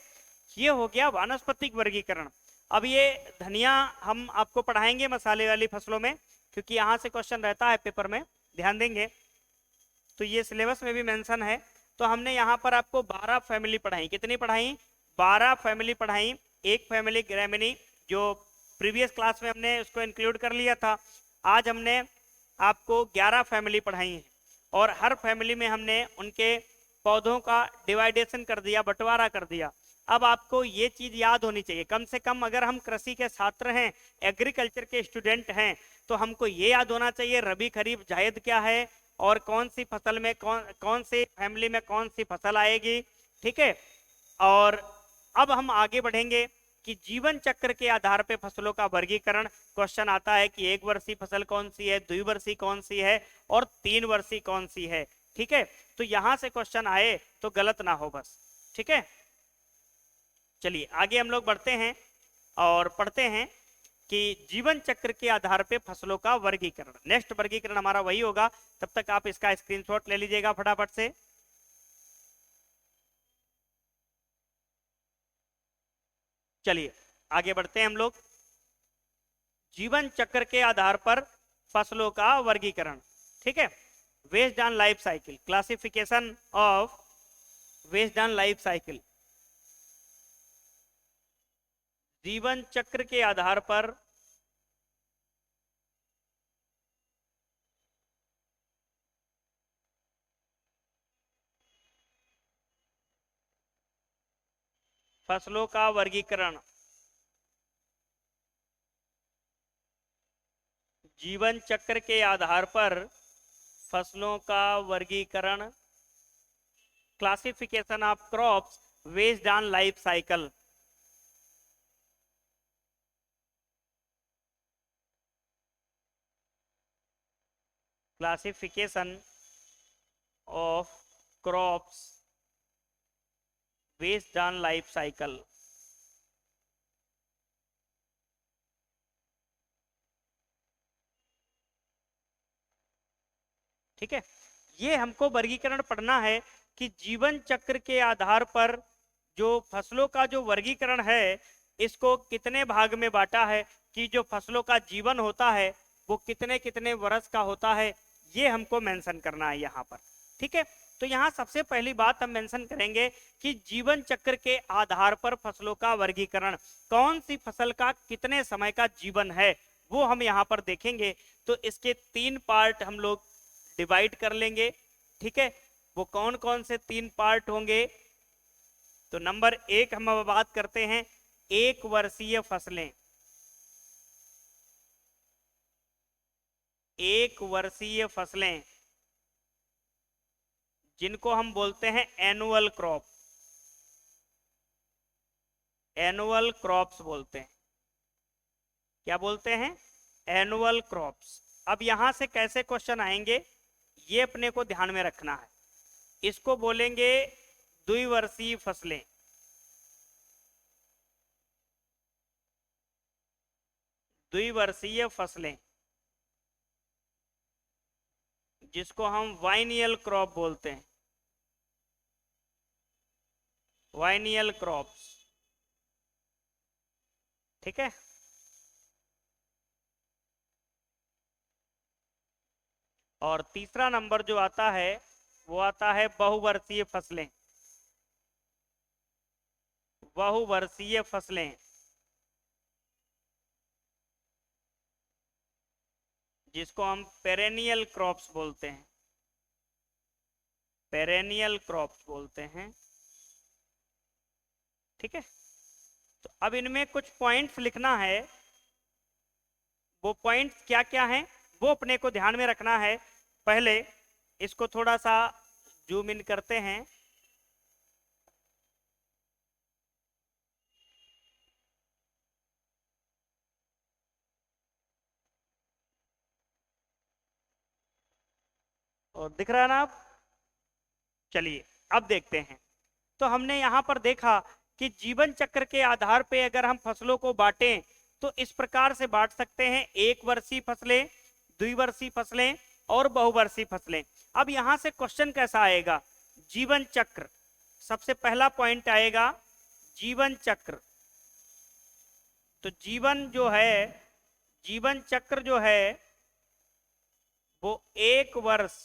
ये हो गया वानस्पतिक वर्गीकरण। अब ये धनिया हम आपको पढ़ाएंगे मसाले वाली फसलों में, क्योंकि यहां से क्वेश्चन रहता है पेपर में, ध्यान देंगे। तो ये सिलेबस में भी मेंशन है। तो हमने यहाँ पर आपको 12 फैमिली पढ़ाई। कितनी पढ़ाई? 12 फैमिली पढ़ाई। एक फैमिली ग्रेमिनी, जो प्रीवियस क्लास में हमने उसको इंक्लूड कर लिया था। आज हमने आपको 11 फैमिली पढ़ाई है, और हर फैमिली में हमने उनके पौधों का डिवाइडेशन कर दिया, बंटवारा कर दिया। अब आपको ये चीज याद होनी चाहिए, कम से कम अगर हम कृषि के छात्र हैं, एग्रीकल्चर के स्टूडेंट हैं, तो हमको ये याद होना चाहिए रबी खरीफ जायद क्या है और कौन सी फसल में कौन सी फैमिली में कौन सी फसल आएगी। ठीक है, और अब हम आगे बढ़ेंगे कि जीवन चक्र के आधार पे फसलों का वर्गीकरण। क्वेश्चन आता है कि एक वर्षीय फसल कौन सी है, द्विवर्षीय कौन सी है और 3 वर्षीय कौन सी है। ठीक है, तो यहां से क्वेश्चन आए तो गलत ना हो बस। ठीक है, चलिए आगे हम लोग बढ़ते हैं और पढ़ते हैं कि जीवन चक्र के आधार पे फसलों का वर्गीकरण। नेक्स्ट वर्गीकरण हमारा वही होगा, तब तक आप इसका स्क्रीनशॉट ले लीजिएगा फटाफट से। चलिए आगे बढ़ते हैं हम लोग। जीवन चक्र के आधार पर फसलों का वर्गीकरण। ठीक है, based on life cycle, classification of based on life cycle. जीवन चक्र के आधार पर फसलों का वर्गीकरण। जीवन चक्र के आधार पर फसलों का वर्गीकरण, classification of crops based on life cycle. Classification of crops based on life cycle. ठीक है, ये हमको वर्गीकरण पढ़ना है कि जीवन चक्र के आधार पर जो फसलों का जो वर्गीकरण है इसको कितने भाग में बांटा है, कि जो फसलों का जीवन होता है वो कितने कितने वर्ष का होता है, ये हमको मेंशन करना है यहाँ पर। ठीक है, तो यहाँ सबसे पहली बात हम मेंशन करेंगे कि जीवन चक्र के आधार पर फसलों का वर्गीकरण, कौन सी फसल का कितने समय का जीवन है वो हम यहाँ पर देखेंगे। तो इसके 3 पार्ट हम लोग डिवाइड कर लेंगे। ठीक है, वो कौन कौन से 3 पार्ट होंगे। तो नंबर 1 हम अब बात करते हैं 1 वर्षीय फसलें। 1 वर्षीय फसलें जिनको हम बोलते हैं एनुअल क्रॉप, एनुअल क्रॉप्स बोलते हैं। क्या बोलते हैं? Annual crops. अब यहां से कैसे क्वेश्चन आएंगे ये अपने को ध्यान में रखना है। इसको बोलेंगे द्विवर्षीय फसलें। द्विवर्षीय फसलें जिसको हम वाइनियल क्रॉप बोलते हैं, वाइनियल क्रॉप्स। ठीक है, और तीसरा नंबर जो आता है वो आता है बहुवर्षीय फसलें। बहुवर्षीय फसलें जिसको हम पेरेनियल क्रॉप्स बोलते हैं, पेरेनियल क्रॉप्स बोलते हैं। ठीक है, तो अब इनमें कुछ पॉइंट्स लिखना है। वो पॉइंट्स क्या क्या हैं वो अपने को ध्यान में रखना है। पहले इसको थोड़ा सा जूम इन करते हैं। और दिख रहा है ना आप? चलिए अब देखते हैं। तो हमने यहां पर देखा कि जीवन चक्र के आधार पे अगर हम फसलों को बांटें तो इस प्रकार से बांट सकते हैं, 1 वर्षीय फसलें, द्विवर्षीय फसलें और बहुवर्षीय फसलें। अब यहां से क्वेश्चन कैसा आएगा? जीवन चक्र, सबसे पहला पॉइंट आएगा जीवन चक्र। तो जीवन जो है, जीवन चक्र जो है वो 1 वर्ष,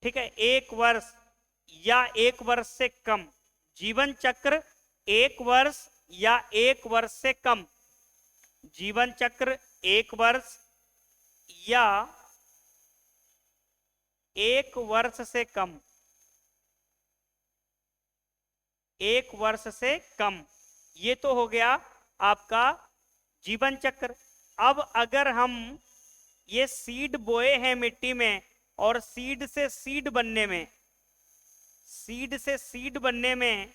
ठीक है, 1 वर्ष या 1 वर्ष से कम। जीवन चक्र 1 वर्ष या 1 वर्ष से कम। जीवन चक्र 1 वर्ष या 1 वर्ष से कम। 1 वर्ष से कम। ये तो हो गया आपका जीवन चक्र। अब अगर हम ये सीड बोए हैं मिट्टी में और सीड से सीड बनने में, सीड से सीड बनने में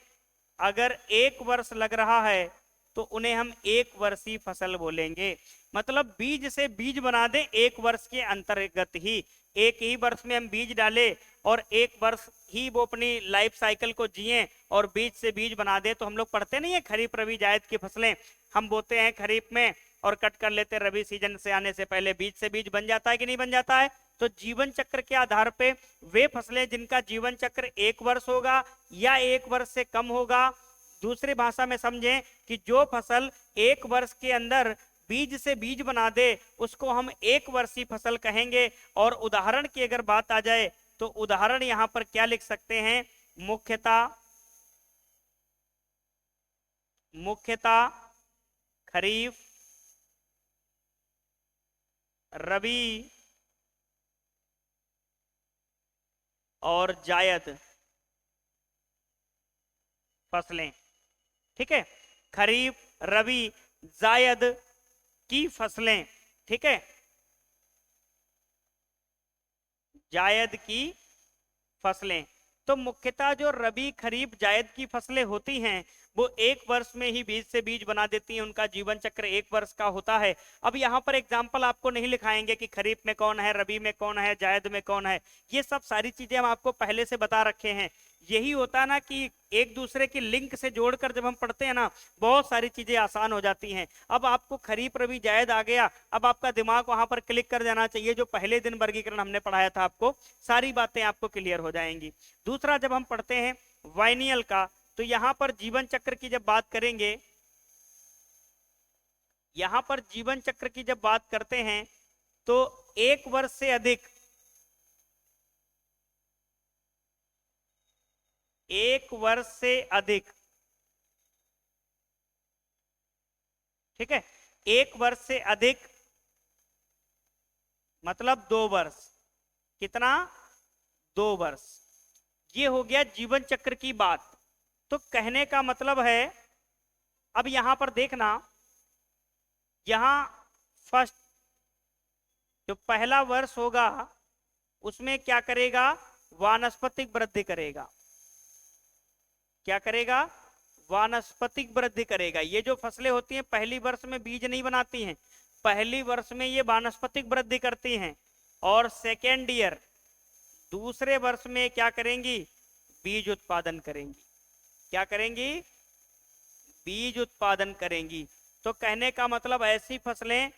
अगर 1 वर्ष लग रहा है तो उन्हें हम 1 वर्षीय फसल बोलेंगे। मतलब बीज से बीज बना दें 1 वर्ष के अंतर्गत ही, एक ही वर्ष में हम बीज डालें और 1 वर्ष ही वो अपनी लाइफ साइकिल को जिए और बीज से बीज बना दे। तो हम लोग पढ़ते नहीं है खरीफ रबी जायद की फसलें हम बोते हैं खरीफ में और कट कर लेते हैं रबी सीजन से आने से पहले। बीज से बीज बन जाता है कि नहीं बन जाता है? तो जीवन चक्र के आधार पे वे फसलें जिनका जीवन चक्र 1 वर्ष होगा या 1 वर्ष से कम होगा, दूसरी भाषा में समझें कि जो फसल 1 वर्ष के अंदर बीज से बीज बना दे उसको हम 1 वर्षीय फसल कहेंगे। और उदाहरण की अगर बात आ जाए तो उदाहरण यहां पर क्या लिख सकते हैं? मुख्यतः खरीफ, रबी और जायद फसलें। ठीक है, खरीफ, रबी, जायद की फसलें। ठीक है, जायद की फसलें। तो मुख्यतः जो रबी खरीफ जायद की फसलें होती हैं वो 1 वर्ष में ही बीज से बीज बना देती हैं, उनका जीवन चक्र 1 वर्ष का होता है। अब यहाँ पर एग्जाम्पल आपको नहीं लिखाएंगे कि खरीफ में कौन है, रबी में कौन है, जायद में कौन है, ये सब सारी चीजें हम आपको पहले से बता रखे हैं। यही होता है ना कि एक दूसरे की लिंक से जोड़कर जब हम पढ़ते हैं ना बहुत सारी चीजें आसान हो जाती हैं। अब आपको खरीफ रबी जायद आ गया, अब आपका दिमाग वहां पर क्लिक कर जाना चाहिए, जो पहले दिन वर्गीकरण हमने पढ़ाया था आपको सारी बातें आपको क्लियर हो जाएंगी। दूसरा जब हम पढ़ते हैं वाइनियल का, तो यहां पर जीवन चक्र की जब बात करेंगे, यहां पर जीवन चक्र की जब बात करते हैं तो 1 वर्ष से अधिक, 1 वर्ष से अधिक, ठीक है, 1 वर्ष से अधिक मतलब 2 वर्ष। कितना? 2 वर्ष। ये हो गया जीवन चक्र की बात। तो कहने का मतलब है, अब यहां पर देखना, यहां फर्स्ट जो पहला वर्ष होगा उसमें क्या करेगा? वानस्पतिक वृद्धि करेगा। क्या करेगा? वानस्पतिक वृद्धि करेगा। ये जो फसलें होती हैं पहली वर्ष में बीज नहीं बनाती हैं, पहली वर्ष में ये वानस्पतिक वृद्धि करती हैं और सेकेंड ईयर दूसरे वर्ष में क्या करेंगी? बीज उत्पादन करेंगी। क्या करेंगी? बीज उत्पादन करेंगी। तो कहने का मतलब ऐसी फसलें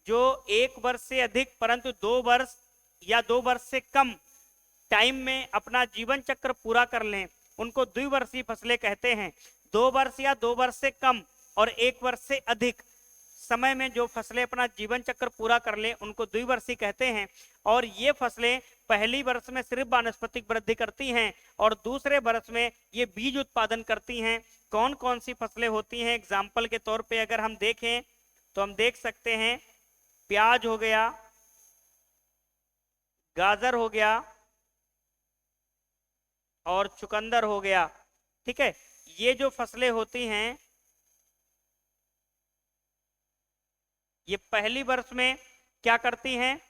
जो 1 वर्ष से अधिक परंतु 2 वर्ष या 2 वर्ष से कम टाइम में अपना जीवन चक्र पूरा कर लें उनको द्विवर्षीय फसलें कहते हैं। 2 वर्ष या 2 वर्ष से कम और 1 वर्ष से अधिक समय में जो फसलें अपना जीवन चक्र पूरा कर लें उनको द्विवर्षीय कहते हैं। और ये फसलें पहली वर्ष में सिर्फ वानस्पतिक वृद्धि करती हैं और दूसरे वर्ष में ये बीज उत्पादन करती हैं। कौन कौन सी फसलें होती हैं? एग्जाम्पल के तौर पे अगर हम देखें तो हम देख सकते हैं प्याज हो गया, गाजर हो गया और चुकंदर हो गया। ठीक है, ये जो फसलें होती हैं ये पहली वर्ष में क्या करती हैं?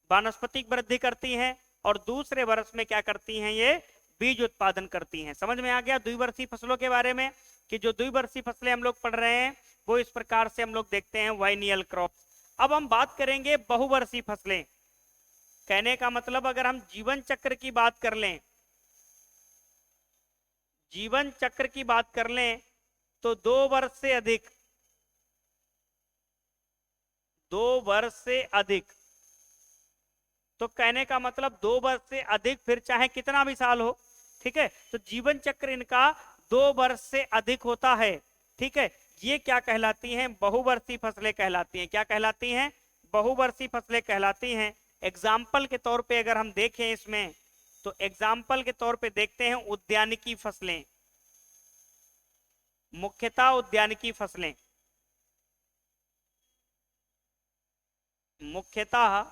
वानस्पतिक वृद्धि करती हैं और दूसरे वर्ष में क्या करती हैं? ये बीज उत्पादन करती हैं। समझ में आ गया द्विवर्षीय फसलों के बारे में कि जो द्विवर्षीय फसलें हम लोग पढ़ रहे हैं वो इस प्रकार से हम लोग देखते हैं वाइनियल क्रॉप्स। अब हम बात करेंगे बहुवर्षीय फसलें। कहने का मतलब अगर हम जीवन चक्र की बात कर लें, जीवन चक्र की बात कर लें तो 2 वर्ष से अधिक, 2 वर्ष से अधिक, तो कहने का मतलब 2 वर्ष से अधिक फिर चाहे कितना भी साल हो। ठीक है, तो जीवन चक्र इनका 2 वर्ष से अधिक होता है। ठीक है, ये क्या कहलाती हैं? बहुवर्षीय फसलें कहलाती हैं। क्या कहलाती हैं? बहुवर्षीय फसलें कहलाती हैं। एग्जाम्पल के तौर पे अगर हम देखें इसमें तो एग्जाम्पल के तौर पे देखते हैं उद्यानिकी फसलें, मुख्यतः उद्यानिकी फसलें, मुख्यतः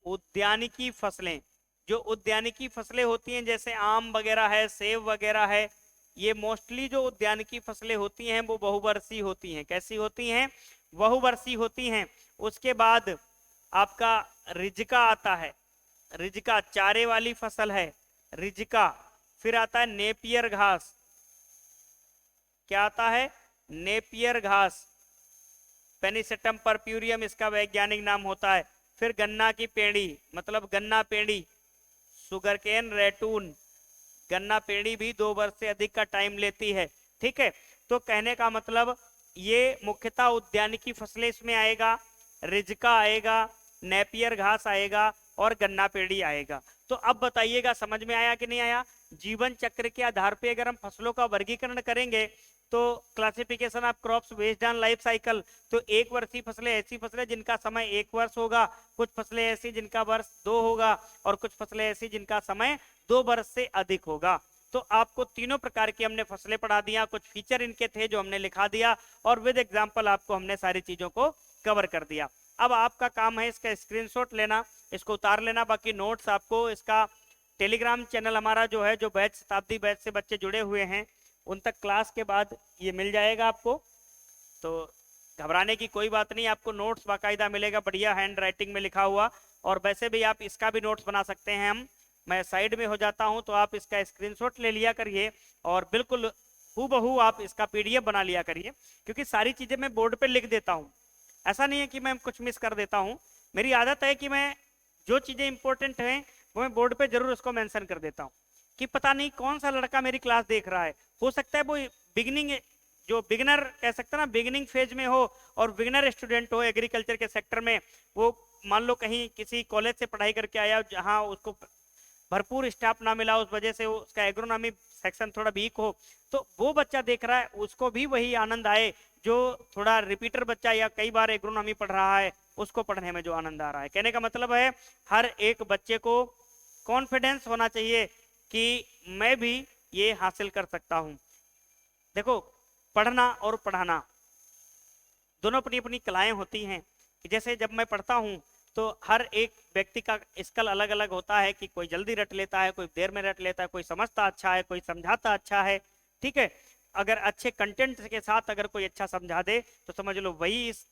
उद्यानिकी फसलें। जो उद्यानिकी फसलें होती हैं जैसे आम वगैरह है, सेब वगैरह है, ये मोस्टली जो उद्यानिकी फसलें होती हैं वो बहुवर्षीय होती हैं। कैसी होती हैं? बहुवर्षीय होती हैं। उसके बाद आपका रिजका आता है, रिजका चारे वाली फसल है, रिजका। फिर आता है नेपियर घास। क्या आता है? नेपियर घास, पेनिसेटम परप्यूरियम इसका वैज्ञानिक नाम होता है। फिर गन्ना की पेड़ी, मतलब गन्ना पेड़ी, सुगर केन रेटून। गन्ना पेड़ी भी 2 वर्ष से अधिक का टाइम लेती है। ठीक है, तो कहने का मतलब ये मुख्यतः उद्यानिकी फसलें इसमें आएगा, रिजका आएगा, नेपियर घास आएगा और गन्ना पेड़ी आएगा। तो अब बताइएगा समझ में आया कि नहीं आया? जीवन चक्र के आधार पे अगर हम फसलों का वर्गीकरण करेंगे तो classification of crops based on life cycle, तो 1 वर्षीय फसलें ऐसी फसलें जिनका समय 1 वर्ष होगा, कुछ फसलें ऐसी जिनका वर्ष 2 होगा और कुछ फसलें ऐसी जिनका समय 2 वर्ष से अधिक होगा। तो आपको तीनों प्रकार की हमने फसलें पढ़ा दिया, कुछ फीचर इनके थे जो हमने लिखा दिया और विद एग्जाम्पल आपको हमने सारी चीजों को कवर कर दिया। अब आपका काम है इसका स्क्रीनशॉट लेना, इसको उतार लेना। बाकी नोट्स आपको इसका टेलीग्राम चैनल हमारा जो है, जो बैच शताब्दी बैच से बच्चे जुड़े हुए हैं उन तक क्लास के बाद ये मिल जाएगा आपको। तो घबराने की कोई बात नहीं, आपको नोट्स बाकायदा मिलेगा, बढ़िया हैंड राइटिंग में लिखा हुआ। और वैसे भी आप इसका भी नोट्स बना सकते हैं। मैं साइड में हो जाता हूं तो आप इसका स्क्रीनशॉट ले लिया करिए और बिल्कुल हूबहू आप इसका पीडीएफ बना लिया करिए, क्योंकि सारी चीजें मैं बोर्ड पे लिख देता हूं। ऐसा नहीं है कि मैं कुछ मिस कर देता हूं। मेरी आदत है कि मैं जो चीजें इंपॉर्टेंट हैं वो मैं बोर्ड पे जरूर उसको मेंशन कर देता हूं, कि पता नहीं कौन सा लड़का मेरी क्लास देख रहा है। हो सकता है वो बिगिनिंग, जो बिगिनर कह सकते हैं ना, बिगिनिंग फेज में हो और बिगिनर स्टूडेंट हो एग्रीकल्चर के सेक्टर में। वो मान लो कहीं किसी कॉलेज से पढ़ाई करके आया जहां उसको भरपूर स्टाफ ना मिला, उस वजह से उसका एग्रोनॉमी सेक्शन थोड़ा वीक हो, तो वो बच्चा देख रहा है, उसको भी वही आनंद आए जो थोड़ा रिपीटर बच्चा या कई बार एग्रोनॉमी पढ़ रहा है उसको पढ़ने में जो आनंद आ रहा है। कहने का मतलब है हर एक बच्चे को कॉन्फिडेंस होना चाहिए कि मैं भी ये हासिल कर सकता हूं। देखो, पढ़ना और पढ़ाना दोनों अपनी अपनी कलाएं होती हैं। जैसे जब मैं पढ़ता हूं तो हर एक व्यक्ति का स्किल अलग अलग होता है, कि कोई जल्दी रट लेता है, कोई देर में रट लेता है, कोई समझता अच्छा है, कोई समझाता अच्छा है। ठीक है, अगर अच्छे कंटेंट के साथ अगर कोई अच्छा समझा दे तो समझ लो वही इस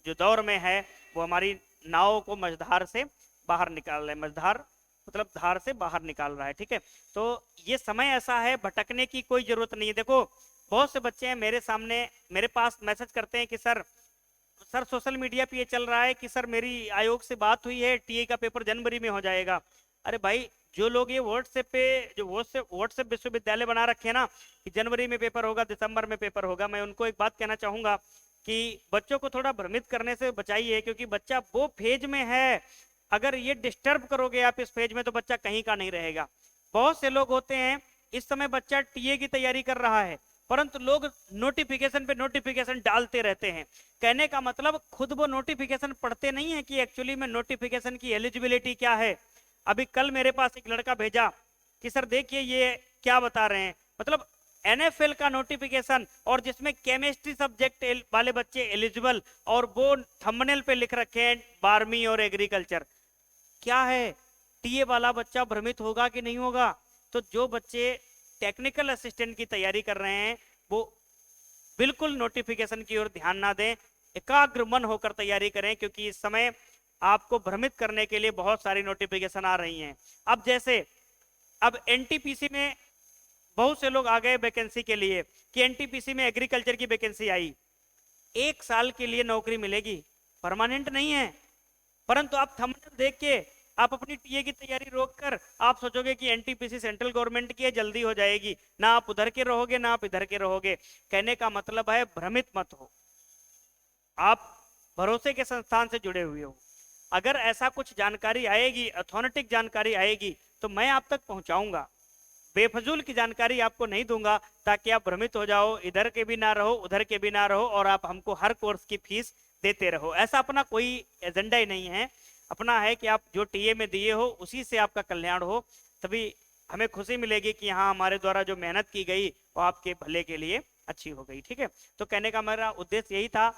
जो दौर में है वो हमारी नाव को मझधार से बाहर निकाल रहा है। मझधार मतलब धार से बाहर निकाल रहा है। ठीक है, तो ये समय ऐसा है, भटकने की कोई जरूरत नहीं है। देखो, बहुत से बच्चे हैं मेरे सामने, मेरे पास मैसेज करते हैं कि सर सोशल मीडिया पे ये चल रहा है कि सर मेरी आयोग से बात हुई है, टीए का पेपर जनवरी में हो जाएगा। अरे भाई, जो लोग ये व्हाट्सएप पे जो व्हाट्सएप विश्वविद्यालय बना रखे हैं ना कि जनवरी में पेपर होगा, दिसंबर में पेपर होगा, मैं उनको एक बात कहना चाहूंगा कि बच्चों को थोड़ा भ्रमित करने से बचाइए, क्योंकि बच्चा वो फेज में है। अगर ये डिस्टर्ब करोगे आप इस फेज में तो बच्चा कहीं का नहीं रहेगा। बहुत से लोग होते हैं, इस समय बच्चा टीए की तैयारी कर रहा है परंतु लोग नोटिफिकेशन पे नोटिफिकेशन डालते रहते हैं। कहने का मतलब खुद वो नोटिफिकेशन पढ़ते नहीं है कि एक्चुअली में नोटिफिकेशन की एलिजिबिलिटी क्या है। अभी कल मेरे पास एक लड़का भेजा कि सर देखिए ये क्या बता रहे हैं, मतलब एनएफएल का नोटिफिकेशन और जिसमें केमिस्ट्री सब्जेक्ट वाले बच्चे एलिजिबल, और वो थंबनेल पे लिख रखे हैं 12वीं और एग्रीकल्चर। क्या है, टीए वाला बच्चा भ्रमित होगा कि नहीं होगा? तो जो बच्चे टेक्निकल असिस्टेंट की तैयारी कर रहे हैं वो बिल्कुल नोटिफिकेशन की ओर ध्यान ना दें, एकाग्र मन होकर तैयारी करें, क्योंकि इस समय आपको भ्रमित करने के लिए बहुत सारी नोटिफिकेशन आ रही हैं। अब जैसे अब एनटीपीसी में बहुत से लोग आ गए वैकेंसी के लिए कि एनटीपीसी में एग्रीकल्चर की वैकेंसी आई, 1 साल के लिए नौकरी मिलेगी, परमानेंट नहीं है। परंतु आप थंबनेल देख के आप अपनी टीए की तैयारी रोककर आप सोचोगे कि एनटीपीसी सेंट्रल गवर्नमेंट की है, जल्दी हो जाएगी, ना आप उधर के रहोगे ना आप इधर के रहोगे। कहने का मतलब है भ्रमित मत हो, आप भरोसे के संस्थान से जुड़े हुए हो। अगर ऐसा कुछ जानकारी आएगी, अथॉरिटिक जानकारी आएगी तो मैं आप तक पहुंचाऊंगा। बेफजूल की जानकारी आपको नहीं दूंगा ताकि आप भ्रमित हो जाओ, इधर के भी ना रहो उधर के भी ना रहो और आप हमको हर कोर्स की फीस देते रहो। ऐसा अपना कोई एजेंडा ही नहीं है। अपना है कि आप जो टीए में दिए हो उसी से आपका कल्याण हो, तभी हमें खुशी मिलेगी कि हाँ हमारे द्वारा जो मेहनत की गई वो आपके भले के लिए अच्छी हो गई। ठीक है, तो कहने का मेरा उद्देश्य यही था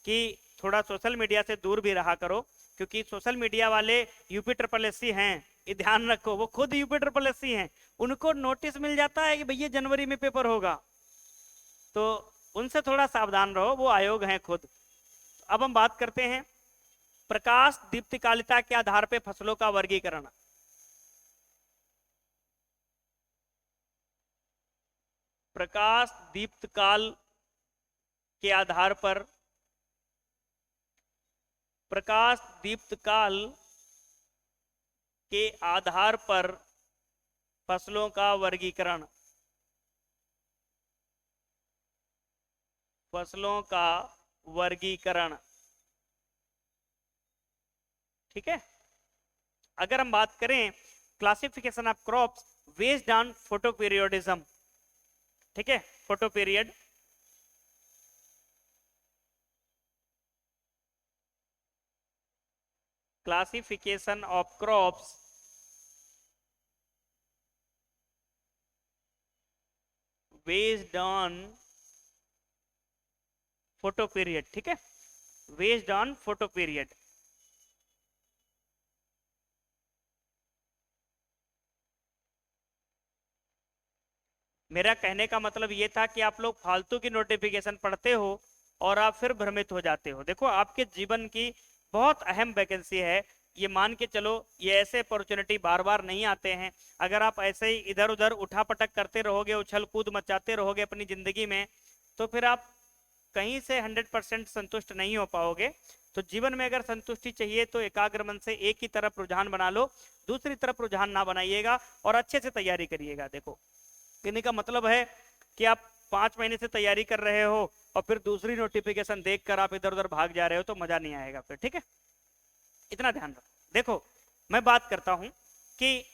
कि थोड़ा सोशल मीडिया से दूर भी रहा करो, क्योंकि सोशल मीडिया वाले यूपी ट्रिपल एससी हैं, ये ध्यान रखो, वो खुद यूपी ट्रिपल एससी हैं, उनको नोटिस मिल जाता है कि भैया जनवरी में पेपर होगा, तो उनसे थोड़ा सावधान रहो, वो आयोग हैं खुद। अब हम बात करते हैं प्रकाश दीप्तिकालिता के आधार पर फसलों का वर्गीकरण। प्रकाश दीप्तकाल के आधार पर, प्रकाश दीप्तकाल के आधार पर फसलों का वर्गीकरण, फसलों का वर्गीकरण, ठीक है। अगर हम बात करें classification of crops based on photo periodism, ठीक है, photo period, classification of crops based on photo period, ठीक है, बेस्ड ऑन फोटो पीरियड। मेरा कहने का मतलब ये था कि आप लोग फालतू की नोटिफिकेशन पढ़ते हो और आप फिर भ्रमित हो जाते हो। देखो आपके जीवन की बहुत अहम वैकेंसी है, ये मान के चलो, ये ऐसे अपॉर्चुनिटी बार बार नहीं आते हैं। अगर आप ऐसे ही इधर उधर उठापटक करते रहोगे, उछल कूद मचाते रहोगे अपनी जिंदगी में, तो फिर आप कहीं से 100% संतुष्ट नहीं हो पाओगे। तो जीवन में अगर संतुष्टि चाहिए तो एकाग्र मन से एक ही तरफ रुझान बना लो, दूसरी तरफ रुझान ना बनाइएगा और अच्छे से तैयारी करिएगा। देखो कहने का मतलब है कि आप 5 महीने से तैयारी कर रहे हो और फिर दूसरी नोटिफिकेशन देखकर आप इधर उधर भाग जा रहे हो तो मजा नहीं आएगा फिर, ठीक है, इतना ध्यान रखो। देखो मैं बात करता हूं कि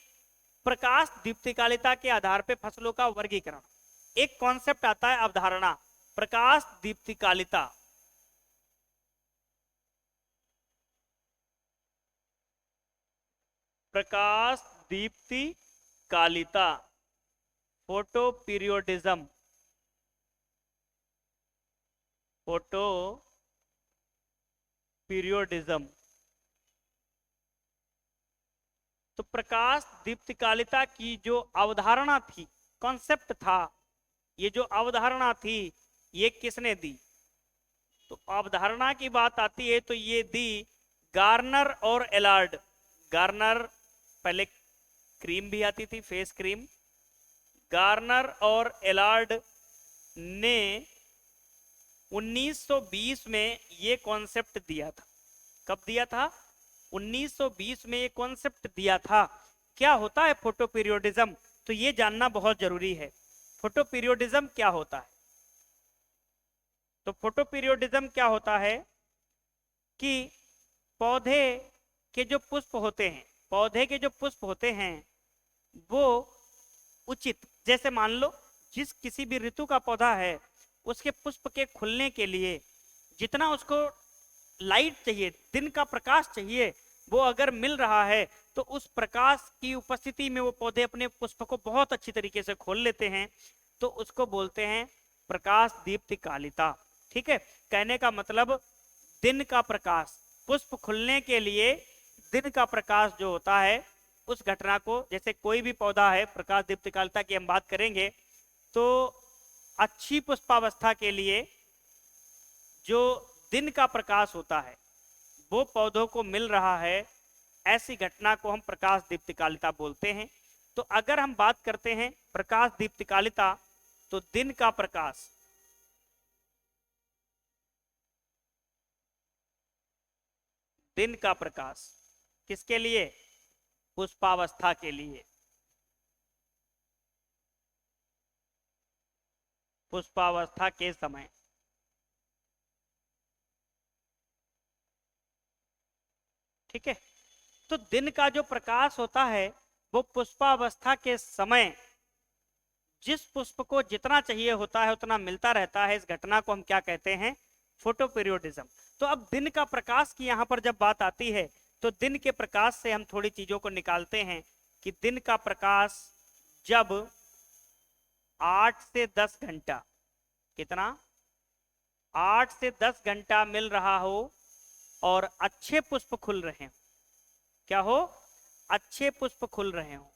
प्रकाश दीप्तिकालिता के आधार पर फसलों का वर्गीकरण, एक कॉन्सेप्ट आता है अवधारणा, प्रकाश दीप्तिकालिता, प्रकाश दीप्तिकालिता, फोटो पीरियोडिज्म, फोटो पीरियोडिज्म। तो प्रकाश दीप्तिकालिता की जो अवधारणा थी, कॉन्सेप्ट था, ये जो अवधारणा थी ये किसने दी? तो अवधारणा की बात आती है तो ये दी गार्नर और एलार्ड। गार्नर, पहले क्रीम भी आती थी, फेस क्रीम, गार्नर और एलार्ड ने 1920 में ये कॉन्सेप्ट दिया था। कब दिया था? 1920 में ये कॉन्सेप्ट दिया था। क्या होता है फोटो पीरियोडिज्म? तो ये जानना बहुत जरूरी है, फोटो पीरियोडिज्म क्या होता है। तो फोटो पीरियोडिज्म क्या होता है कि पौधे के जो पुष्प होते हैं, पौधे के जो पुष्प होते हैं वो उचित, जैसे मान लो जिस किसी भी ऋतु का पौधा है उसके पुष्प के खुलने के लिए जितना उसको लाइट चाहिए, दिन का प्रकाश चाहिए, वो अगर मिल रहा है तो उस प्रकाश की उपस्थिति में वो पौधे अपने पुष्प को बहुत अच्छी तरीके से खोल लेते हैं, तो उसको बोलते हैं प्रकाश दीप्तिकालिता। ठीक है, कहने का मतलब दिन का प्रकाश, पुष्प खुलने के लिए दिन का प्रकाश जो होता है उस घटना को, जैसे कोई भी पौधा है, प्रकाश दीप्तिकालिता की हम बात करेंगे तो अच्छी पुष्पावस्था के लिए जो दिन का प्रकाश होता है वो पौधों को मिल रहा है, ऐसी घटना को हम प्रकाश दीप्तिकालिता बोलते हैं। तो अगर हम बात करते हैं प्रकाश दीप्तिकालिता, तो दिन का प्रकाश, दिन का प्रकाश किसके लिए? पुष्पावस्था के लिए, पुष्पावस्था के समय। ठीक है, तो दिन का जो प्रकाश होता है वो पुष्पावस्था के समय जिस पुष्प को जितना चाहिए होता है उतना मिलता रहता है, इस घटना को हम क्या कहते हैं? Photo periodism. तो अब दिन का प्रकाश की यहां पर जब बात आती है तो दिन के प्रकाश से हम थोड़ी चीजों को निकालते हैं कि दिन का प्रकाश जब 8 से 10 घंटा, कितना? 8 से 10 घंटा मिल रहा हो और अच्छे पुष्प खुल रहे हैं, क्या हो? अच्छे पुष्प खुल रहे हों,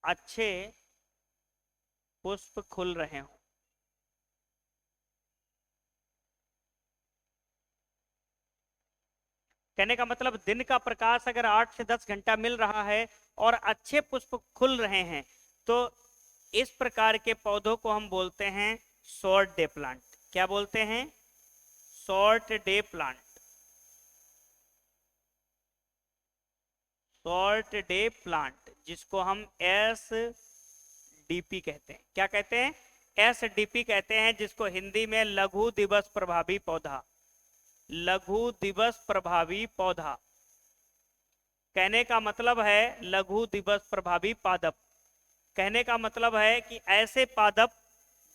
अच्छे पुष्प खुल रहे हों। कहने का मतलब दिन का प्रकाश अगर 8 से 10 घंटा मिल रहा है और अच्छे पुष्प खुल रहे हैं, तो इस प्रकार के पौधों को हम बोलते हैं शॉर्ट डे प्लांट। क्या बोलते हैं? Short day plant. Short day plant, जिसको हम एस डीपी कहते हैं। क्या कहते हैं? एस डीपी कहते हैं, जिसको हिंदी में लघु दिवस प्रभावी पौधा, लघु दिवस प्रभावी पौधा। कहने का मतलब है लघु दिवस प्रभावी पादप। कहने का मतलब है कि ऐसे पादप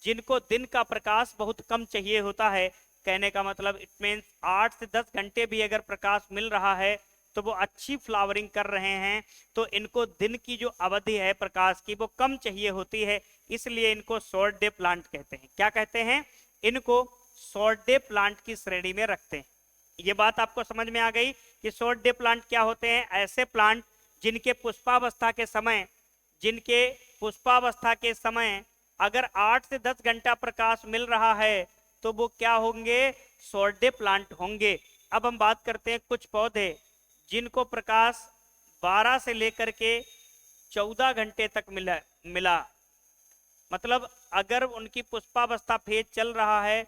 जिनको दिन का प्रकाश बहुत कम चाहिए होता है। कहने का मतलब इट मीन्स 8 से 10 घंटे भी अगर प्रकाश मिल रहा है तो वो अच्छी फ्लावरिंग कर रहे हैं, तो इनको दिन की जो अवधि है प्रकाश की वो कम चाहिए होती है, इसलिए इनको शॉर्ट डे प्लांट कहते हैं। क्या कहते हैं? इनको शॉर्ट डे प्लांट की श्रेणी में रखते हैं। ये बात आपको समझ में आ गई कि शॉर्ट डे प्लांट क्या होते हैं? ऐसे प्लांट जिनके पुष्पावस्था के समय, जिनके पुष्पावस्था के समय अगर 8 से 10 घंटा प्रकाश मिल रहा है तो वो क्या होंगे? शॉर्ट डे प्लांट होंगे। अब हम बात करते हैं कुछ पौधे जिनको प्रकाश 12 से लेकर के 14 घंटे तक मिला। मतलब अगर उनकी पुष्पावस्था फेज चल रहा है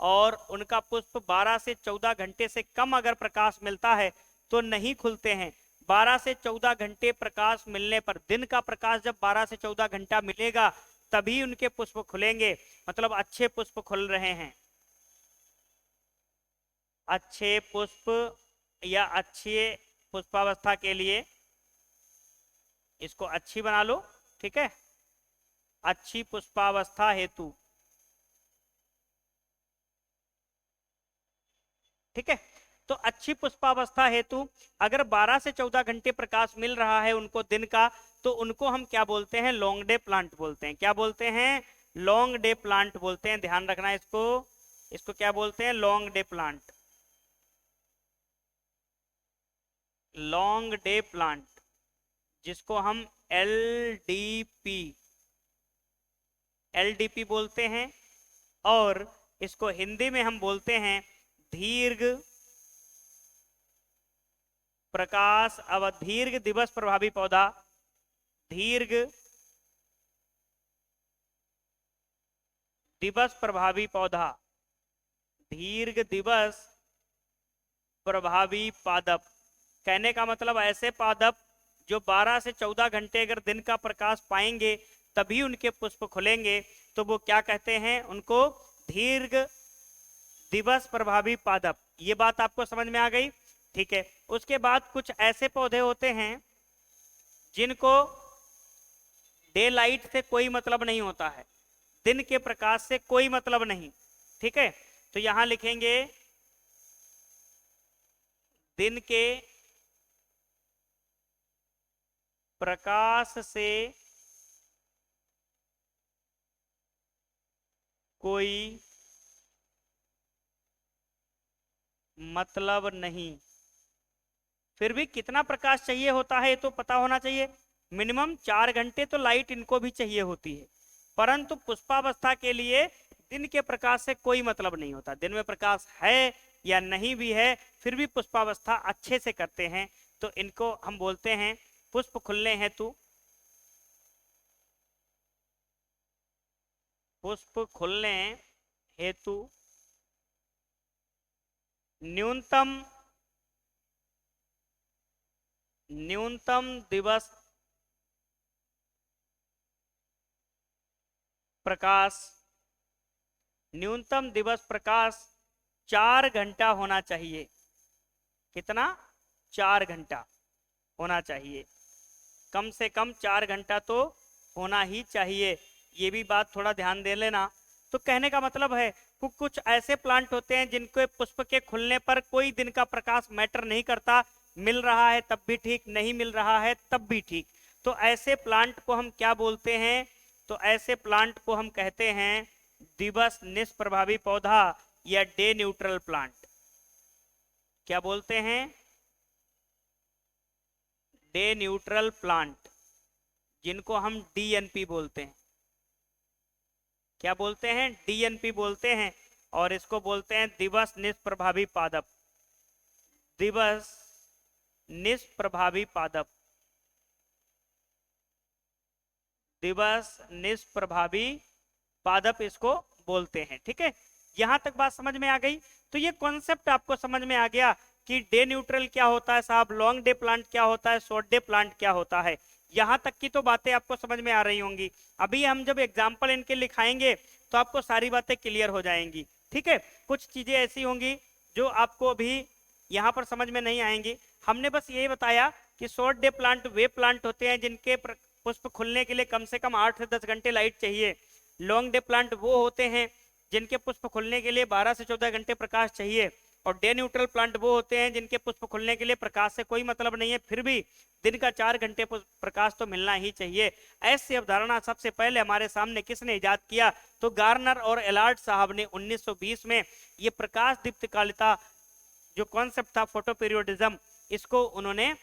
और उनका पुष्प 12 से 14 घंटे से कम अगर प्रकाश मिलता है तो नहीं खुलते हैं। 12 से 14 घंटे प्रकाश मिलने पर, दिन का प्रकाश जब 12 से 14 घंटा मिलेगा तभी उनके पुष्प खुलेंगे। मतलब अच्छे पुष्प खुल रहे हैं। अच्छे पुष्प या अच्छे पुष्पावस्था के लिए इसको अच्छी बना लो, ठीक है? अच्छी पुष्पावस्था हेतु, ठीक है? तो अच्छी पुष्पावस्था हेतु अगर 12 से 14 घंटे प्रकाश मिल रहा है उनको दिन का, तो उनको हम क्या बोलते हैं? लॉन्ग डे प्लांट बोलते हैं। क्या बोलते हैं? लॉन्ग डे प्लांट बोलते हैं। ध्यान रखना इसको। इसको क्या बोलते हैं? Long day plant. Long day plant, जिसको हम एलडीपी, एलडीपी बोलते हैं। और इसको हिंदी में हम बोलते हैं दीर्घ प्रकाश अवधि, दीर्घ दिवस प्रभावी पौधा। दीर्घ दिवस प्रभावी पौधा, दीर्घ दिवस प्रभावी पादप। कहने का मतलब ऐसे पादप जो 12 से 14 घंटे अगर दिन का प्रकाश पाएंगे तभी उनके पुष्प खुलेंगे, तो वो क्या कहते हैं? उनको दीर्घ दिवस प्रभावी पादप। ये बात आपको समझ में आ गई? ठीक है। उसके बाद कुछ ऐसे पौधे होते हैं जिनको डे लाइट से कोई मतलब नहीं होता है, दिन के प्रकाश से कोई मतलब नहीं, ठीक है? तो यहां लिखेंगे दिन के प्रकाश से कोई मतलब नहीं। फिर भी कितना प्रकाश चाहिए होता है तो पता होना चाहिए। मिनिमम 4 घंटे तो लाइट इनको भी चाहिए होती है, परंतु पुष्पावस्था के लिए दिन के प्रकाश से कोई मतलब नहीं होता। दिन में प्रकाश है या नहीं भी है, फिर भी पुष्पावस्था अच्छे से करते हैं, तो इनको हम बोलते हैं पुष्प खुलने हेतु, पुष्प खुलने हेतु न्यूनतम न्यूनतम दिवस प्रकाश, न्यूनतम दिवस प्रकाश 4 घंटा होना चाहिए। कितना? 4 घंटा होना चाहिए। कम से कम 4 घंटा तो होना ही चाहिए। ये भी बात थोड़ा ध्यान दे लेना। तो कहने का मतलब है कुछ ऐसे प्लांट होते हैं जिनको पुष्प के खुलने पर कोई दिन का प्रकाश मैटर नहीं करता, मिल रहा है तब भी ठीक, नहीं मिल रहा है तब भी ठीक। तो ऐसे प्लांट को हम क्या बोलते हैं? तो ऐसे प्लांट को हम कहते हैं दिवस निष्प्रभावी पौधा या डे न्यूट्रल प्लांट। क्या बोलते हैं? डे न्यूट्रल प्लांट, जिनको हम डीएनपी बोलते हैं। क्या बोलते हैं? डीएनपी बोलते हैं। और इसको बोलते हैं दिवस निष्प्रभावी पादप। दिवस निष्प्रभावी पादप, दिवस निष्प्रभावी पादप इसको बोलते हैं। ठीक है, यहां तक बात समझ में आ गई। तो ये कॉन्सेप्ट आपको समझ में आ गया कि डे न्यूट्रल क्या होता है साहब, लॉन्ग डे प्लांट क्या होता है, शॉर्ट डे प्लांट क्या होता है। यहां तक की तो बातें आपको समझ में आ रही होंगी। अभी हम जब एग्जाम्पल इनके लिखाएंगे तो आपको सारी बातें क्लियर हो जाएंगी। ठीक है, कुछ चीजें ऐसी होंगी जो आपको अभी यहाँ पर समझ में नहीं आएंगी। हमने बस यही बताया कि शॉर्ट डे प्लांट वे प्लांट होते हैं जिनके पुष्प खुलने के लिए कम से कम 8 से 10 घंटे लाइट चाहिए। लॉन्ग डे प्लांट वो होते हैं जिनके पुष्प खुलने के लिए 12 से 14 घंटे प्रकाश चाहिए। और डे न्यूट्रल प्लांट वो होते हैं जिनके पुष्प खुलने के लिए प्रकाश से कोई मतलब नहीं है, फिर भी दिन का 4 घंटे प्रकाश तो मिलना ही चाहिए। ऐसी अवधारणा सबसे पहले हमारे सामने किसने इजाद किया? तो गार्नर और एलार्ड साहब ने 1920 में ये प्रकाश दीप्तिकालिता जो कॉन्सेप्ट था फोटो पीरियोडिज्म, इसको उन्होंने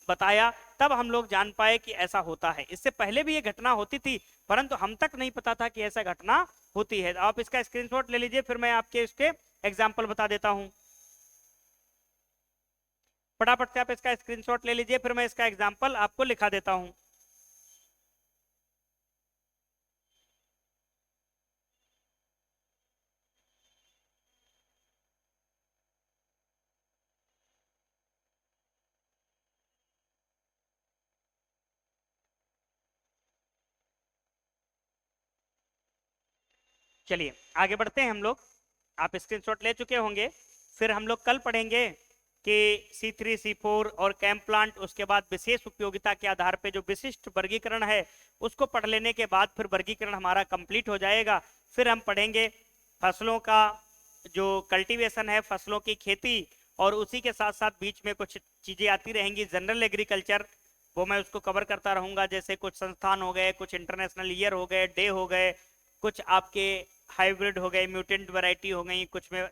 बताया। तब हम लोग जान पाए कि ऐसा होता है। इससे पहले भी ये घटना होती थी परंतु हम तक नहीं पता था कि ऐसा घटना होती है। आप इसका स्क्रीनशॉट ले लीजिए, फिर मैं आपके इसके एग्जाम्पल बता देता हूं। फटाफट से आप इसका स्क्रीनशॉट ले लीजिए, फिर मैं इसका एग्जाम्पल आपको लिखा देता हूं। चलिए आगे बढ़ते हैं हम लोग। आप स्क्रीनशॉट ले चुके होंगे। फिर हम लोग कल पढ़ेंगे कि C3 C4 और कैंप प्लांट, उसके बाद विशेष उपयोगिता के आधार पे जो विशिष्ट वर्गीकरण है उसको पढ़ लेने के बाद फिर वर्गीकरण हमारा कंप्लीट हो जाएगा। फिर हम पढ़ेंगे फसलों का जो कल्टीवेशन है, फसलों की खेती, और उसी के साथ साथ बीच में कुछ चीजें आती रहेंगी जनरल एग्रीकल्चर, वो मैं उसको कवर करता रहूंगा। जैसे कुछ संस्थान हो गए, कुछ इंटरनेशनल ईयर हो गए, डे हो गए, कुछ आपके हाइब्रिड हो गए, म्यूटेंट वैरायटी हो गई, कुछ में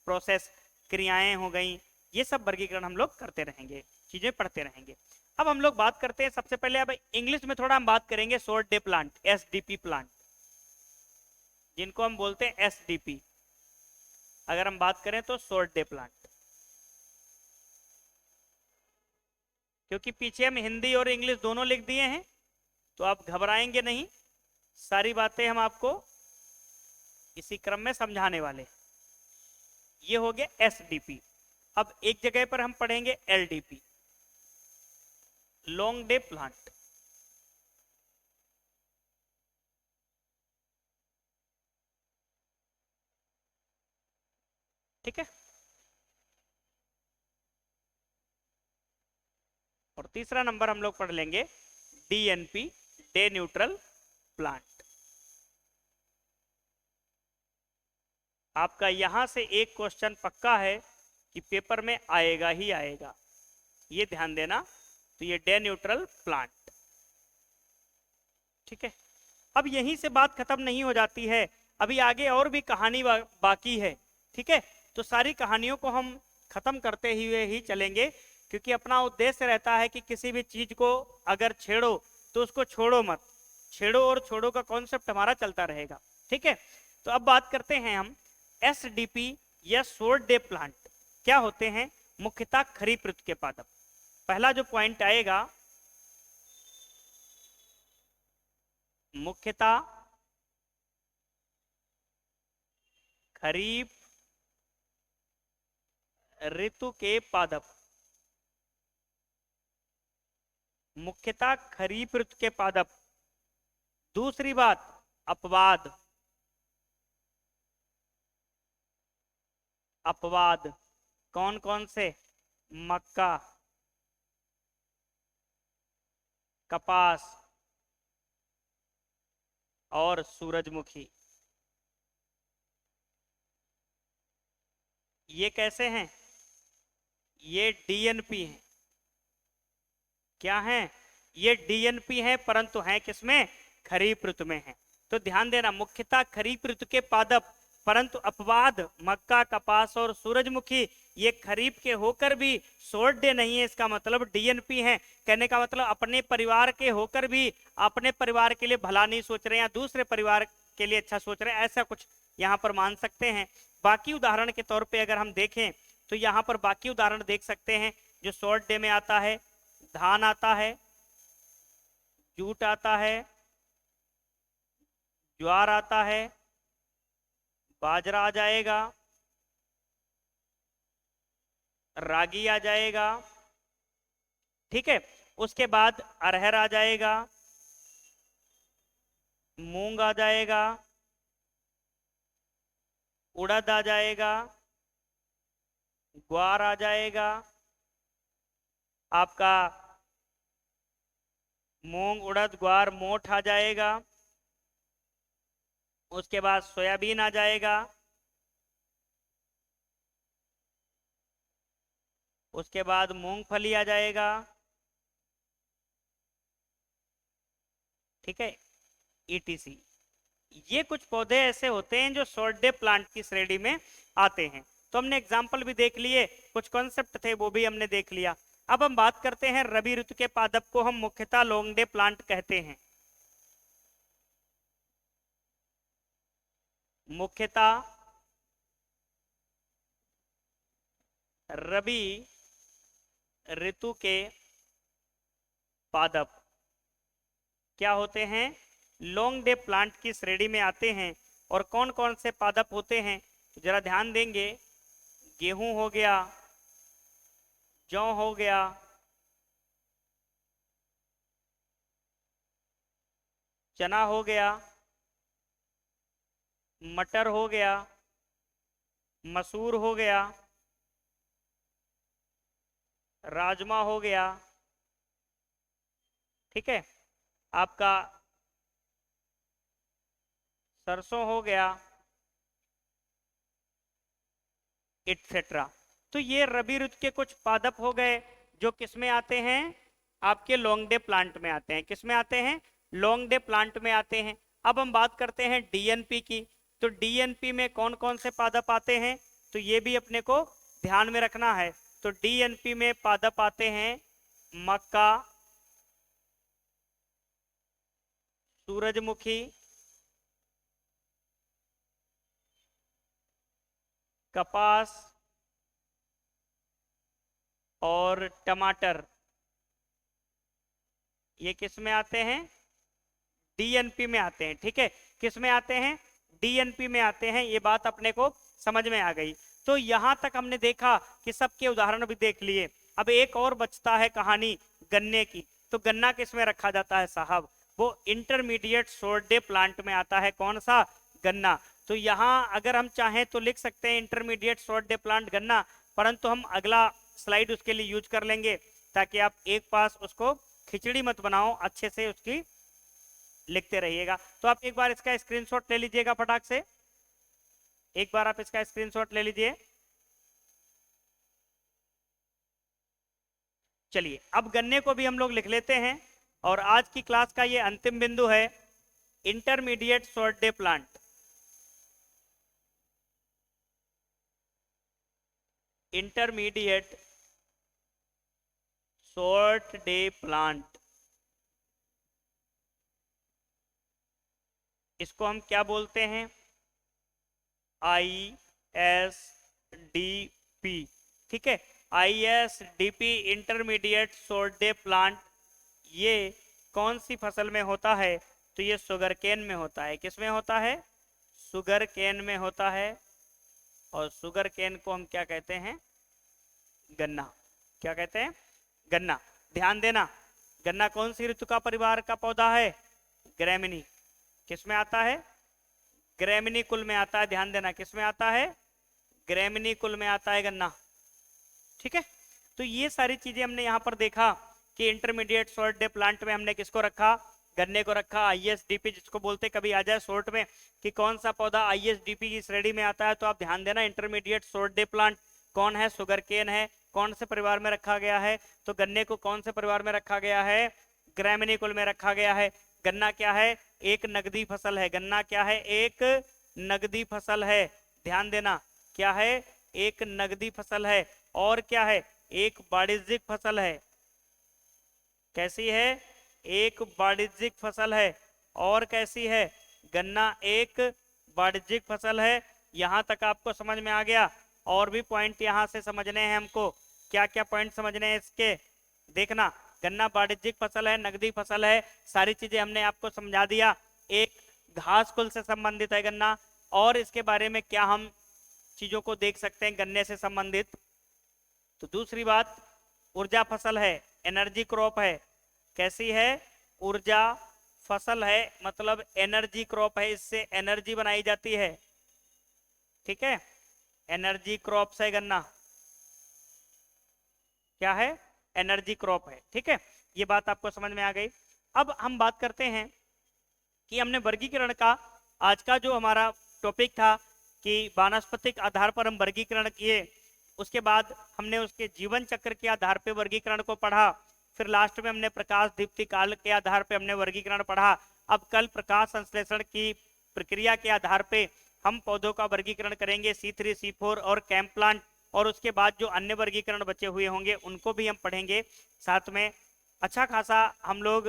प्रोसेस क्रियाएं हो गई। ये सब वर्गीकरण हम लोग करते रहेंगे, चीजें पढ़ते रहेंगे। अब हम लोग बात करते हैं सबसे पहले, अब इंग्लिश में थोड़ा हम बात करेंगे short day plant, SDP plant, जिनको हम बोलते हैं एसडीपी। अगर हम बात करें तो शॉर्ट डे प्लांट, क्योंकि पीछे हम हिंदी और इंग्लिश दोनों लिख दिए हैं तो आप घबराएंगे नहीं, सारी बातें हम आपको इसी क्रम में समझाने वाले। ये हो गया एसडीपी। अब एक जगह पर हम पढ़ेंगे एलडीपी, लॉन्ग डे प्लांट। ठीक है, और तीसरा नंबर हम लोग पढ़ लेंगे डीएनपी, डे न्यूट्रल प्लांट। आपका यहां से एक क्वेश्चन पक्का है कि पेपर में आएगा ही आएगा, ये ध्यान देना। तो ये डे न्यूट्रल प्लांट। ठीक है, अब यहीं से बात खत्म नहीं हो जाती है, अभी आगे और भी कहानी बाकी है। ठीक है, तो सारी कहानियों को हम खत्म करते हुए ही चलेंगे, क्योंकि अपना उद्देश्य रहता है कि किसी भी चीज को अगर छेड़ो तो उसको छोड़ो मत, छेड़ो और छोड़ो का कॉन्सेप्ट हमारा चलता रहेगा। ठीक है, तो अब बात करते हैं हम एसडीपी या शॉर्ट डे प्लांट क्या होते हैं। मुख्यतः खरीफ ऋतु के पादप। पहला जो पॉइंट आएगा, मुख्यतः खरीफ ऋतु के पादप, मुख्यतः खरीफ ऋतु के पादप। दूसरी बात, अपवाद। अपवाद कौन कौन से? मक्का, कपास और सूरजमुखी। ये कैसे हैं? ये डीएनपी हैं। क्या हैं? ये डीएनपी हैं, परंतु हैं किसमें? खरीफ ऋतु में हैं। तो ध्यान देना, मुख्यतः खरीफ ऋतु के पादप, परंतु अपवाद मक्का, कपास और सूरजमुखी ये खरीफ के होकर भी शॉर्ट डे नहीं है। इसका मतलब डीएनपी है। कहने का मतलब अपने परिवार के होकर भी अपने परिवार के लिए भला नहीं सोच रहे या दूसरे परिवार के लिए अच्छा सोच रहे हैं, ऐसा कुछ यहाँ पर मान सकते हैं। बाकी उदाहरण के तौर पे अगर हम देखें तो यहाँ पर बाकी उदाहरण देख सकते हैं जो शॉर्ट डे में आता है। धान आता है, जूट आता है, ज्वार आता है, बाजरा आ जाएगा, रागी आ जाएगा, ठीक है। उसके बाद अरहर आ जाएगा, मूंग आ जाएगा, उड़द आ जाएगा, ग्वार आ जाएगा, आपका मूंग, उड़द, ग्वार, मोठ आ जाएगा। उसके बाद सोयाबीन आ जाएगा, उसके बाद मूंगफली आ जाएगा, ठीक है, ईटीसी। ये कुछ पौधे ऐसे होते हैं जो शॉर्ट डे प्लांट की श्रेणी में आते हैं। तो हमने एग्जाम्पल भी देख लिए, कुछ कॉन्सेप्ट थे वो भी हमने देख लिया। अब हम बात करते हैं रबी ऋतु के पादप को हम मुख्यतः लॉन्ग डे प्लांट कहते हैं। मुख्यतः रबी ऋतु के पादप क्या होते हैं? लॉन्ग डे प्लांट की श्रेणी में आते हैं। और कौन कौन से पादप होते हैं तो जरा ध्यान देंगे। गेहूं हो गया, जौ हो गया, चना हो गया, मटर हो गया, मसूर हो गया, राजमा हो गया, ठीक है, आपका सरसों हो गया, एटसेट्रा। तो ये रबी ऋतु के कुछ पादप हो गए जो किसमें आते हैं? आपके लॉन्ग डे प्लांट में आते हैं। किसमें आते हैं? लॉन्ग डे प्लांट में आते हैं। अब हम बात करते हैं डीएनपी की। तो डीएनपी में कौन कौन से पादप आते हैं तो ये भी अपने को ध्यान में रखना है। तो डीएनपी में पादप आते हैं मक्का, सूरजमुखी, कपास और टमाटर। ये किस में आते हैं? डीएनपी में आते हैं, ठीक है। किस में आते हैं? डीएनपी में आते हैं। ये बात अपने को समझ में आ गई। तो यहां तक हमने देखा कि सबके उदाहरण भी देख लिए। अब एक और बचता है कहानी गन्ने की। तो गन्ना किस में रखा जाता है साहब? वो इंटरमीडिएट शॉर्ट डे प्लांट में आता है। कौन सा? गन्ना। तो यहाँ अगर हम चाहें तो लिख सकते हैं इंटरमीडिएट शॉर्ट डे प्लांट गन्ना, परंतु हम अगला स्लाइड उसके लिए यूज कर लेंगे ताकि आप एक पास उसको खिचड़ी मत बनाओ, अच्छे से उसकी लिखते रहिएगा। तो आप एक बार इसका स्क्रीनशॉट ले लीजिएगा फटाक से। एक बार आप इसका स्क्रीनशॉट ले लीजिए। चलिए अब गन्ने को भी हम लोग लिख लेते हैं और आज की क्लास का ये अंतिम बिंदु है intermediate short day plant. Intermediate short day plant, इसको हम क्या बोलते हैं? ISDP, ठीक है। ISDP intermediate short day plant. ये कौन सी फसल में होता है? तो ये शुगर केन में होता है। किस में होता है? शुगर केन में होता है। और शुगर केन को हम क्या कहते हैं? गन्ना। क्या कहते हैं? गन्ना। ध्यान देना, गन्ना कौन सी ऋतु का परिवार का पौधा है? ग्रैमिनी। किस में आता है? ग्रैमिनी कुल में आता है। ध्यान देना, किस में आता है? ग्रैमिनी कुल में आता है गन्ना, ठीक है। तो ये सारी चीजें हमने यहाँ पर देखा कि इंटरमीडिएट शॉर्ट डे प्लांट में हमने किसको रखा? गन्ने को रखा। ISDP जिसको बोलते कभी आ जाए शॉर्ट में कि कौन सा पौधा ISDP की श्रेणी में आता है, तो आप ध्यान देना इंटरमीडिएट शॉर्ट डे प्लांट कौन है? शुगर केन है। कौन से परिवार में रखा गया है? तो गन्ने को कौन से परिवार में रखा गया है? ग्रैमिनी कुल में रखा गया है। गन्ना क्या है? एक नगदी फसल है। गन्ना क्या है? एक नगदी फसल है। ध्यान देना, क्या है, एक नगदी फसल है और क्या है, एक वाणिज्यिक फसल है। कैसी है, एक वाणिज्यिक फसल है और कैसी है, गन्ना एक वाणिज्यिक फसल है। यहां तक आपको समझ में आ गया? और भी पॉइंट यहां से समझने हैं हमको। क्या क्या पॉइंट समझने हैं इसके, देखना। गन्ना वाणिज्यिक फसल है, नगदी फसल है, सारी चीजें हमने आपको समझा दिया। एक घास कुल से संबंधित है गन्ना, और इसके बारे में क्या हम चीजों को देख सकते हैं गन्ने से संबंधित। तो दूसरी बात, ऊर्जा फसल है, एनर्जी क्रॉप है। कैसी है, ऊर्जा फसल है, मतलब एनर्जी क्रॉप है, इससे एनर्जी बनाई जाती है। ठीक है, एनर्जी क्रॉप है गन्ना, क्या है, एनर्जी क्रॉप है। ठीक है, ये बात आपको समझ में आ गई। अब हम बात करते हैं कि हमने वर्गीकरण का, आज का जो हमारा टॉपिक था कि वानस्पतिक आधार पर हम वर्गीकरण किए, उसके बाद हमने उसके जीवन चक्र के आधार पर वर्गीकरण को पढ़ा, फिर लास्ट में हमने प्रकाश दीप्ति काल के आधार पर हमने वर्गीकरण पढ़ा। अब कल प्रकाश संश्लेषण की प्रक्रिया के आधार पे हम पौधों का वर्गीकरण करेंगे, C3, C4 और कैंप प्लांट, और उसके बाद जो अन्य वर्गीकरण बचे हुए होंगे उनको भी हम पढ़ेंगे साथ में। अच्छा खासा हम लोग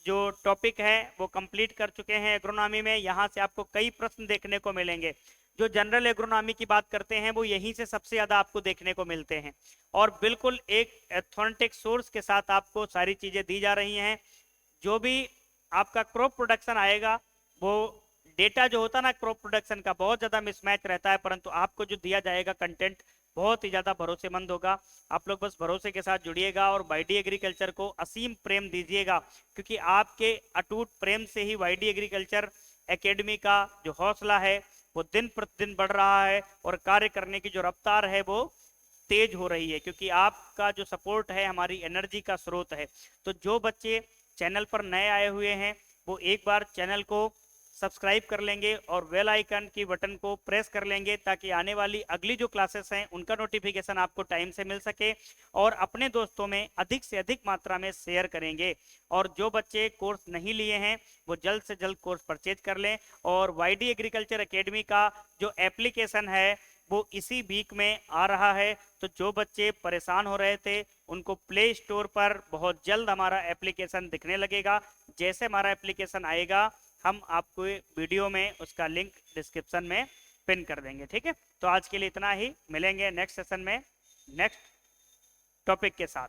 जो टॉपिक है वो कंप्लीट कर चुके हैं एग्रोनॉमी में। यहाँ से आपको कई प्रश्न देखने को मिलेंगे। जो जनरल एग्रोनॉमी की बात करते हैं वो यहीं से सबसे ज्यादा आपको देखने को मिलते हैं, और बिल्कुल एक ऑथेंटिक सोर्स के साथ आपको सारी चीजें दी जा रही हैं। जो भी आपका क्रॉप प्रोडक्शन आएगा, वो डेटा जो होता है ना क्रॉप प्रोडक्शन का, बहुत ज्यादा मिसमैच रहता है, परंतु आपको जो दिया जाएगा कंटेंट बहुत ही ज्यादा भरोसेमंद होगा। आप लोग बस भरोसे के साथ जुड़िएगा और वाईडी एग्रीकल्चर को असीम प्रेम दीजिएगा, क्योंकि आपके अटूट प्रेम से ही वाईडी एग्रीकल्चर एकेडमी का जो हौसला है वो दिन प्रतिदिन बढ़ रहा है, और कार्य करने की जो रफ्तार है वो तेज हो रही है, क्योंकि आपका जो सपोर्ट है हमारी एनर्जी का स्रोत है। तो जो बच्चे चैनल पर नए आए हुए हैं वो एक बार चैनल को सब्सक्राइब कर लेंगे और बेल आइकन की बटन को प्रेस कर लेंगे, ताकि आने वाली अगली जो क्लासेस हैं उनका नोटिफिकेशन आपको टाइम से मिल सके, और अपने दोस्तों में अधिक से अधिक मात्रा में शेयर करेंगे। और जो बच्चे कोर्स नहीं लिए हैं वो जल्द से जल्द कोर्स परचेज कर लें। और वाईडी एग्रीकल्चर एकेडमी का जो एप्लीकेशन है वो इसी वीक में आ रहा है। तो जो बच्चे परेशान हो रहे थे उनको प्ले स्टोर पर बहुत जल्द हमारा एप्लीकेशन दिखने लगेगा। जैसे हमारा एप्लीकेशन आएगा हम आपको वीडियो में उसका लिंक डिस्क्रिप्शन में पिन कर देंगे। ठीक है, तो आज के लिए इतना ही, मिलेंगे नेक्स्ट सेशन में नेक्स्ट टॉपिक के साथ।